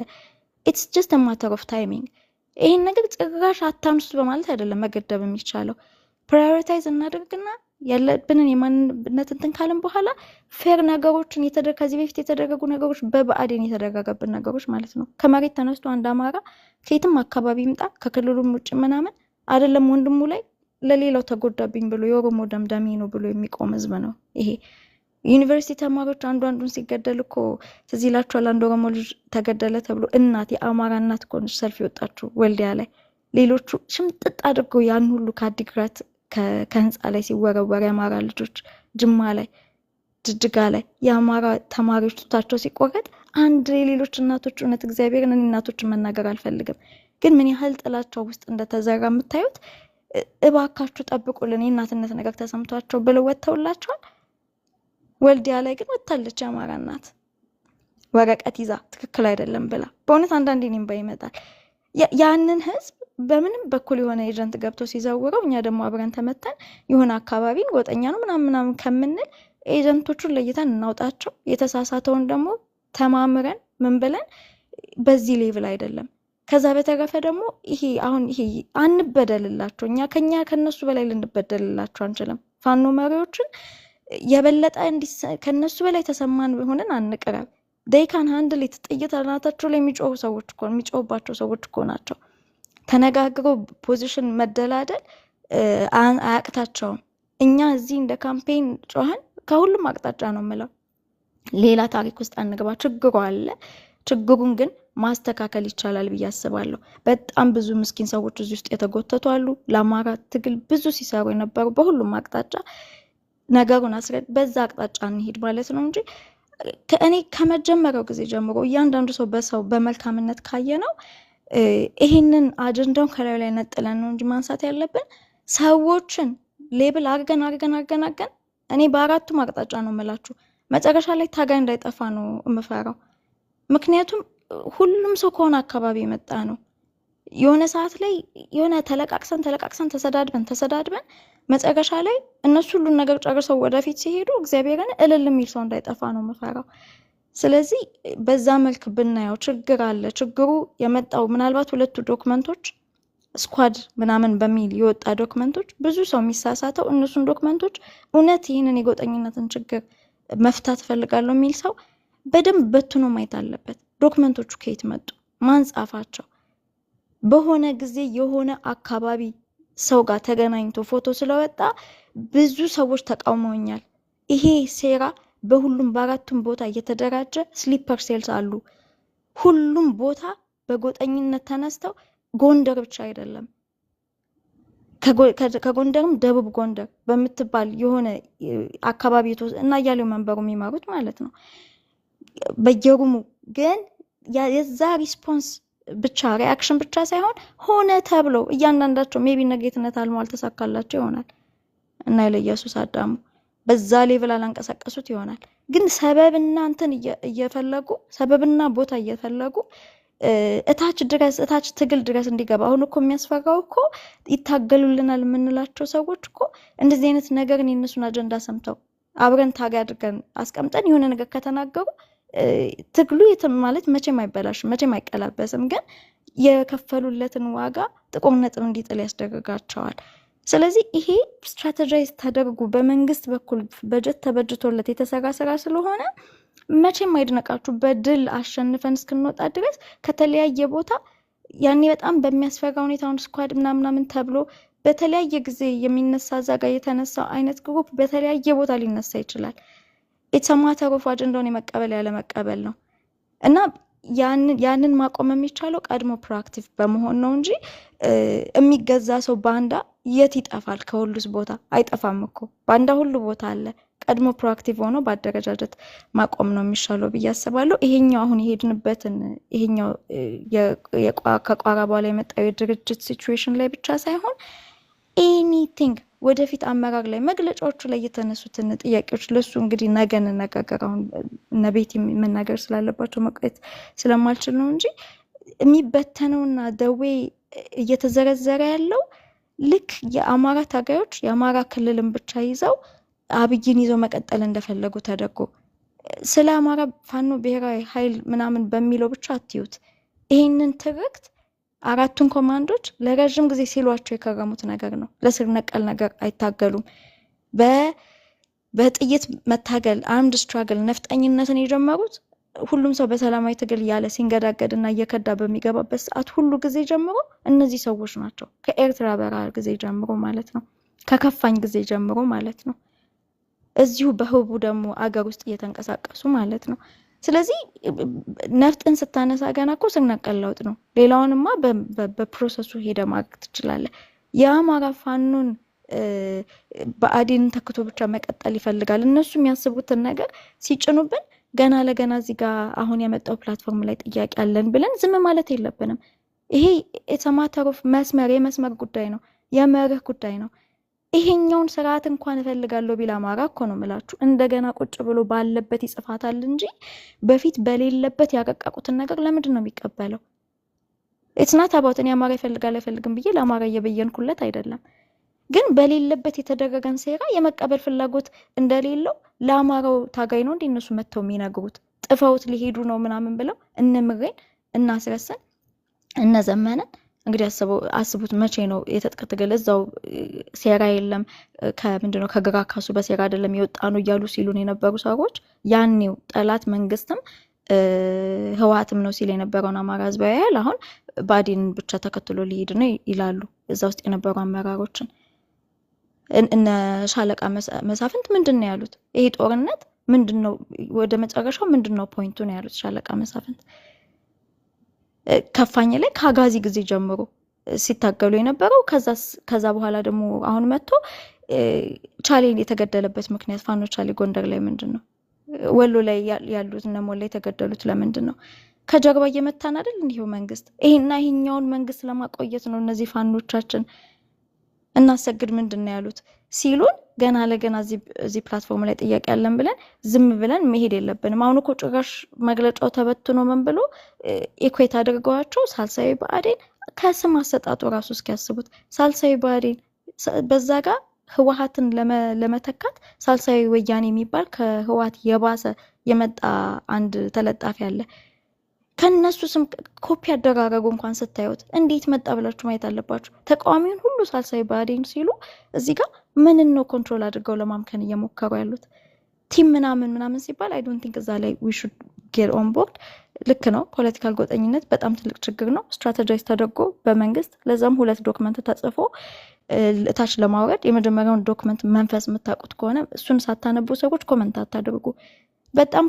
ኢትስ ጀስት ማተር ኦፍ ታይሚንግ። ይህን ነገር ጭራሽ አታንሱት በማለት አይደለም መገደብ የሚቻለው። ፕራዮሪታይዝ እናደርግና ያለብንን የማንነት እንትን ካልን በኋላ ፌር ነገሮችን ከዚህ በፊት የተደረጉ ነገሮች በብአዴን የተደረገብን ነገሮች ማለት ነው። ከመሬት ተነስቶ አንድ አማራ ከየትም አካባቢ ይምጣ ከክልሉም ውጭ ምናምን አይደለም ወንድሙ ላይ ለሌላው ተጎዳብኝ ብሎ የኦሮሞ ደምዳሜ ነው ብሎ የሚቆም ህዝብ ነው ይሄ። ዩኒቨርሲቲ ተማሪዎች አንዱን ሲገደል እኮ ትዝ ይላችኋል። አንድ ኦሮሞ ልጅ ተገደለ ተብሎ እናት የአማራ እናት እኮ ነች ሰልፍ የወጣችው ወልዲያ ላይ። ሌሎቹ ሽምጥጥ አድርገው ያን ሁሉ ከአዲግራት ከህንፃ ላይ ሲወረወር የአማራ ልጆች ጅማ ላይ፣ ጅጅጋ ላይ የአማራ ተማሪዎች ጡታቸው ሲቆረጥ አንድ የሌሎች እናቶች እውነት እግዚአብሔርን እናቶችን መናገር አልፈልግም፣ ግን ምን ያህል ጥላቸው ውስጥ እንደተዘራ የምታዩት። እባካችሁ ጠብቁልን የእናትነት ነገር ተሰምቷቸው ብለው ወጥተውላቸዋል። ወልዲያ ላይ ግን ወጥታለች የአማራ እናት ወረቀት ይዛ ትክክል አይደለም ብላ። በእውነት አንዳንዴ እኔም ይመጣል ያንን ህዝብ በምንም በኩል የሆነ ኤጀንት ገብቶ ሲዘውረው እኛ ደግሞ አብረን ተመተን የሆነ አካባቢን ጎጠኛ ነው ምናምን ከምንል ኤጀንቶቹን ለይተን እናውጣቸው። የተሳሳተውን ደግሞ ተማምረን ምን ብለን በዚህ ሌቭል አይደለም። ከዛ በተረፈ ደግሞ ይሄ አንበደልላቸው። እኛ ከነሱ በላይ ልንበደልላቸው አንችልም። ፋኖ መሪዎችን የበለጠ ከነሱ በላይ ተሰማን ሆነን አንቀርብ። they can handle it ጥይት አናታቸው ላይ የሚጮሁ ሰዎች እኮ የሚጮሁባቸው ሰዎች እኮ ናቸው። ተነጋግረው ፖዚሽን መደላደል አያቅታቸውም። እኛ እዚህ እንደ ካምፔን ጮህን ከሁሉም አቅጣጫ ነው የምለው። ሌላ ታሪክ ውስጥ አንገባ። ችግሩ አለ። ችግሩን ግን ማስተካከል ይቻላል ብዬ አስባለሁ። በጣም ብዙ ምስኪን ሰዎች እዚህ ውስጥ የተጎተቱ አሉ። ለአማራ ትግል ብዙ ሲሰሩ የነበሩ በሁሉም አቅጣጫ ነገሩን አስረድ በዛ አቅጣጫ እንሄድ ማለት ነው እንጂ ከእኔ ከመጀመሪያው ጊዜ ጀምሮ እያንዳንዱ ሰው በሰው በመልካምነት ካየ ነው ይሄንን አጀንዳውን ከላዩ ላይ ነጥለን ነው እንጂ ማንሳት ያለብን ሰዎችን ሌብል አርገን እኔ በአራቱም አቅጣጫ ነው የምላችሁ። መጨረሻ ላይ ታጋይ እንዳይጠፋ ነው የምፈራው። ምክንያቱም ሁሉም ሰው ከሆነ አካባቢ የመጣ ነው። የሆነ ሰዓት ላይ የሆነ ተለቃቅሰን ተሰዳድበን መጨረሻ ላይ እነሱ ሁሉን ነገር ጨርሰው ወደፊት ሲሄዱ እግዚአብሔርን እልል የሚል ሰው እንዳይጠፋ ነው የምፈራው። ስለዚህ በዛ መልክ ብናየው ችግር አለ። ችግሩ የመጣው ምናልባት ሁለቱ ዶክመንቶች ስኳድ ምናምን በሚል የወጣ ዶክመንቶች ብዙ ሰው የሚሳሳተው እነሱን ዶክመንቶች እውነት ይህንን የጎጠኝነትን ችግር መፍታት ፈልጋለሁ የሚል ሰው በደንብ በትኖ ማየት አለበት። ዶክመንቶቹ ከየት መጡ፣ ማን ጻፋቸው፣ በሆነ ጊዜ የሆነ አካባቢ ሰው ጋር ተገናኝቶ ፎቶ ስለወጣ ብዙ ሰዎች ተቃውመውኛል። ይሄ ሴራ በሁሉም በአራቱም ቦታ እየተደራጀ ስሊፐር ሴልስ አሉ። ሁሉም ቦታ በጎጠኝነት ተነስተው ጎንደር ብቻ አይደለም ከጎንደርም ደቡብ ጎንደር በምትባል የሆነ አካባቢ እና ያለው መንበሩ የሚማሩት ማለት ነው በየሩሙ ግን የዛ ሪስፖንስ ብቻ ሪአክሽን ብቻ ሳይሆን ሆነ ተብሎ እያንዳንዳቸው ሜቢ ነገትነት አልተሳካላቸው ይሆናል እና ለኢየሱስ አዳሙ በዛ ሌቭል አላንቀሳቀሱት ይሆናል። ግን ሰበብና እንትን እየፈለጉ ሰበብና ቦታ እየፈለጉ እታች ትግል ድረስ እንዲገባ። አሁን እኮ የሚያስፈራው እኮ ይታገሉልናል የምንላቸው ሰዎች እኮ እንደዚህ አይነት ነገርን የነሱን አጀንዳ ሰምተው አብረን ታጋ አድርገን አስቀምጠን የሆነ ነገር ከተናገሩ ትግሉ ማለት መቼም አይበላሽም፣ መቼም አይቀላበስም። ግን የከፈሉለትን ዋጋ ጥቁር ነጥብ እንዲጥል ያስደርጋቸዋል። ስለዚህ ይሄ ስትራቴጂይዝ ተደርጎ በመንግስት በኩል በጀት ተበጅቶለት የተሰራ ስራ ስለሆነ መቼም አይድነቃችሁ። በድል አሸንፈን እስክንወጣ ድረስ ከተለያየ ቦታ ያኔ በጣም በሚያስፈራ ሁኔታውን ስኳድ ምናምን ተብሎ በተለያየ ጊዜ የሚነሳ ዛጋ የተነሳው አይነት ግሩፕ በተለያየ ቦታ ሊነሳ ይችላል። የተማተሮፍ አጀንዳውን የመቀበል ያለ መቀበል ነው እና ያንን ማቆም የሚቻለው ቀድሞ ፕሮአክቲቭ በመሆን ነው እንጂ የሚገዛ ሰው ባንዳ የት ይጠፋል? ከሁሉስ ቦታ አይጠፋም እኮ ባንዳ ሁሉ ቦታ አለ። ቀድሞ ፕሮአክቲቭ ሆኖ በአደረጃጀት ማቆም ነው የሚሻለው ብዬ አስባለሁ። ይሄኛው አሁን የሄድንበትን ይሄኛው ከቋራ በኋላ የመጣው የድርጅት ሲቹዌሽን ላይ ብቻ ሳይሆን ኤኒቲንግ ወደፊት አመራር ላይ መግለጫዎቹ ላይ የተነሱትን ጥያቄዎች ለሱ እንግዲህ ነገ እንነጋገር። አሁን እነ ቤቲ መናገር ስላለባቸው መቆየት ስለማልችል ነው እንጂ የሚበተነውና ደዌ እየተዘረዘረ ያለው ልክ የአማራ ታጋዮች የአማራ ክልልን ብቻ ይዘው አብይን ይዘው መቀጠል እንደፈለጉ ተደርጎ ስለ አማራ ፋኖ ብሔራዊ ኃይል ምናምን በሚለው ብቻ አትዩት። ይሄንን ትርክት አራቱን ኮማንዶች ለረጅም ጊዜ ሲሏቸው የከረሙት ነገር ነው። ለስር ነቀል ነገር አይታገሉም። በጥይት መታገል አርምድ ስትራግል ነፍጠኝነትን የጀመሩት ሁሉም ሰው በሰላማዊ ትግል ያለ ሲንገዳገድና እየከዳ በሚገባበት ሰዓት ሁሉ ጊዜ ጀምሮ እነዚህ ሰዎች ናቸው። ከኤርትራ በረሃ ጊዜ ጀምሮ ማለት ነው። ከከፋኝ ጊዜ ጀምሮ ማለት ነው። እዚሁ በህቡ ደግሞ አገር ውስጥ እየተንቀሳቀሱ ማለት ነው። ስለዚህ ነፍጥን ስታነሳ ገና እኮ ስር ነቀል ለውጥ ነው። ሌላውንማ በፕሮሰሱ ሄደ ማድረግ ትችላለህ። የአማራ ፋኖን በአዴን ተክቶ ብቻ መቀጠል ይፈልጋል። እነሱ የሚያስቡትን ነገር ሲጭኑብን ገና ለገና እዚህ ጋር አሁን የመጣው ፕላትፎርም ላይ ጥያቄ አለን ብለን ዝም ማለት የለብንም። ይሄ የተማተሩፍ የመስመር ጉዳይ ነው፣ የመርህ ጉዳይ ነው። ይሄኛውን ስርዓት እንኳን እፈልጋለሁ ቢል አማራ እኮ ነው የምላችሁ እንደገና ቁጭ ብሎ ባለበት ይጽፋታል እንጂ በፊት በሌለበት ያቀቃቁትን ነገር ለምንድን ነው የሚቀበለው? ኢትስ ናት አባውት እኔ አማራ ይፈልጋል አይፈልግም ብዬ ለአማራ እየበየንኩለት አይደለም። ግን በሌለበት የተደረገን ሴራ የመቀበል ፍላጎት እንደሌለው ለአማራው ታጋይ ነው እንዴ እነሱ መተው የሚነግሩት? ጥፈውት ሊሄዱ ነው ምናምን ብለው እነምሬን እናስረስን እነዘመነን እንግዲህ አስቡት መቼ ነው የትጥቅ ትግል እዛው ሴራ የለም ከምንድነው ከግራ ካሱ በሴራ አይደለም የወጣ ነው እያሉ ሲሉን የነበሩ ሰዎች ያኔው ጠላት መንግስትም ህወሓትም ነው ሲል የነበረውን አማራ ህዝባዊ ኃይል አሁን ባዲን ብቻ ተከትሎ ሊሄድ ነው ይላሉ እዛ ውስጥ የነበሩ አመራሮችን እነ ሻለቃ መሳፍንት ምንድነው ያሉት ይሄ ጦርነት ምንድነው ወደ መጨረሻው ምንድነው ፖይንቱ ነው ያሉት ሻለቃ መሳፍንት ከፋኝ ላይ ከአጋዚ ጊዜ ጀምሮ ሲታገሉ የነበረው ከዛ በኋላ ደግሞ አሁን መጥቶ ቻሌን የተገደለበት ምክንያት ፋኖ ቻሌ ጎንደር ላይ ምንድነው ወሎ ላይ ያሉት እነ ሞላ የተገደሉት ለምንድነው ከጀርባ እየመታን አይደል እንዲሁ መንግስት ይሄኛውን መንግስት ለማቆየት ነው እነዚህ ፋኖቻችን እናሰግድ ምንድነው ያሉት ሲሉን ገና ለገና እዚህ ፕላትፎርም ላይ ጥያቄ ያለን ብለን ዝም ብለን መሄድ የለብንም አሁን እኮ ጭራሽ መግለጫው ተበትኖ ምን ብሎ ኢኩዌት አድርገዋቸው ሳልሳዊ ብአዴን ከስም አሰጣጡ ራሱ እስኪያስቡት ሳልሳዊ ብአዴን በዛ ጋር ህወሓትን ለመተካት ሳልሳዊ ወያኔ የሚባል ከህወሓት የባሰ የመጣ አንድ ተለጣፊ አለ ከነሱ ስም ኮፒ አደራረጉ እንኳን ስታዩት እንዴት መጣ ብላችሁ ማየት አለባችሁ ተቃዋሚውን ሁሉ ሳልሳዊ ብአዴን ሲሉ እዚህ ጋር ምን ነው ኮንትሮል አድርገው ለማምከን እየሞከሩ ያሉት ቲም ምናምን ሲባል አይ ዶንት ቲንክ እዛ ላይ we should get on board ልክ ነው ፖለቲካል ጎጠኝነት በጣም ትልቅ ችግር ነው ስትራቴጂይዝ ተደርጎ በመንግስት ለዛም 2 ዶክመንት ተጽፎ ታች ለማውረድ የመጀመሪያውን ዶክመንት መንፈስ የምታውቁት ከሆነ እሱን ሳታነቡ ሰዎች ኮሜንት አታድርጉ በጣም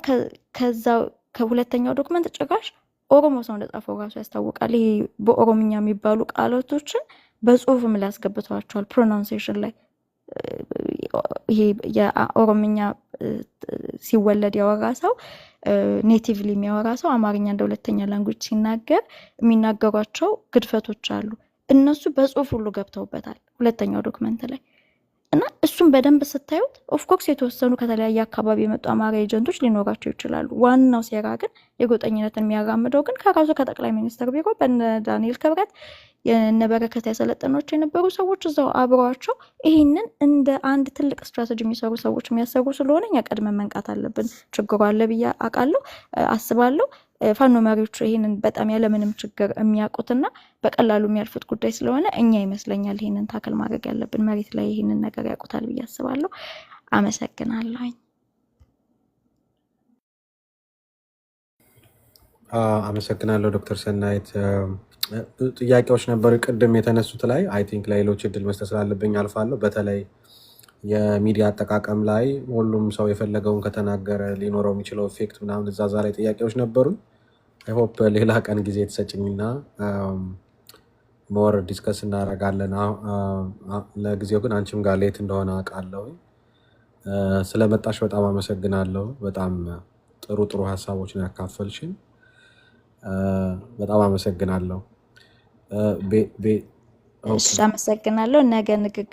ከዛው ከሁለተኛው ዶክመንት ጭራሽ ኦሮሞ ሰው እንደጻፈው ራሱ ያስታውቃል ይሄ በኦሮምኛ የሚባሉ ቃላቶችን በጽሁፍም ላይ ያስገብቷቸዋል ፕሮናንሴሽን ላይ ይሄ የኦሮምኛ ሲወለድ ያወራ ሰው ኔቲቭሊ የሚያወራ ሰው አማርኛ እንደ ሁለተኛ ላንጉዌጅ ሲናገር የሚናገሯቸው ግድፈቶች አሉ እነሱ በጽሁፍ ሁሉ ገብተውበታል ሁለተኛው ዶክመንት ላይ እና እሱን በደንብ ስታዩት ኦፍ ኮርስ የተወሰኑ ከተለያየ አካባቢ የመጡ አማራ ኤጀንቶች ሊኖራቸው ይችላሉ ዋናው ሴራ ግን የጎጠኝነትን የሚያራምደው ግን ከራሱ ከጠቅላይ ሚኒስትር ቢሮ በነ ዳንኤል ክብረት የነበረከት ያሰለጠናቸው የነበሩ ሰዎች እዛው አብረዋቸው ይሄንን እንደ አንድ ትልቅ ስትራቴጂ የሚሰሩ ሰዎች የሚያሰሩ ስለሆነ እኛ ቀድመን መንቃት አለብን ችግሩ አለ ብዬ አውቃለሁ አስባለሁ ፋኖ መሪዎቹ ይሄንን በጣም ያለምንም ችግር የሚያውቁትና በቀላሉ የሚያልፉት ጉዳይ ስለሆነ እኛ ይመስለኛል ይሄንን ታከል ማድረግ ያለብን መሬት ላይ ይሄንን ነገር ያውቁታል ብዬ አስባለሁ አመሰግናለሁ አመሰግናለሁ ዶክተር ሰናይት ጥያቄዎች ነበሩ ቅድም የተነሱት ላይ አይ ቲንክ ለሌሎች እድል መስጠት ስላለብኝ አልፋለሁ በተለይ የሚዲያ አጠቃቀም ላይ ሁሉም ሰው የፈለገውን ከተናገረ ሊኖረው የሚችለው ኢፌክት ምናምን እዛዛ ላይ ጥያቄዎች ነበሩ አይ ሆፕ ሌላ ቀን ጊዜ ተሰጭኝና ሞር ዲስከስ እናደርጋለን ለጊዜው ግን አንቺም ጋር ሌት እንደሆነ አውቃለሁ ስለመጣሽ በጣም አመሰግናለሁ በጣም ጥሩ ሀሳቦችን ያካፈልሽን በጣም አመሰግናለሁ እሺ አመሰግናለሁ ነገ ንግግር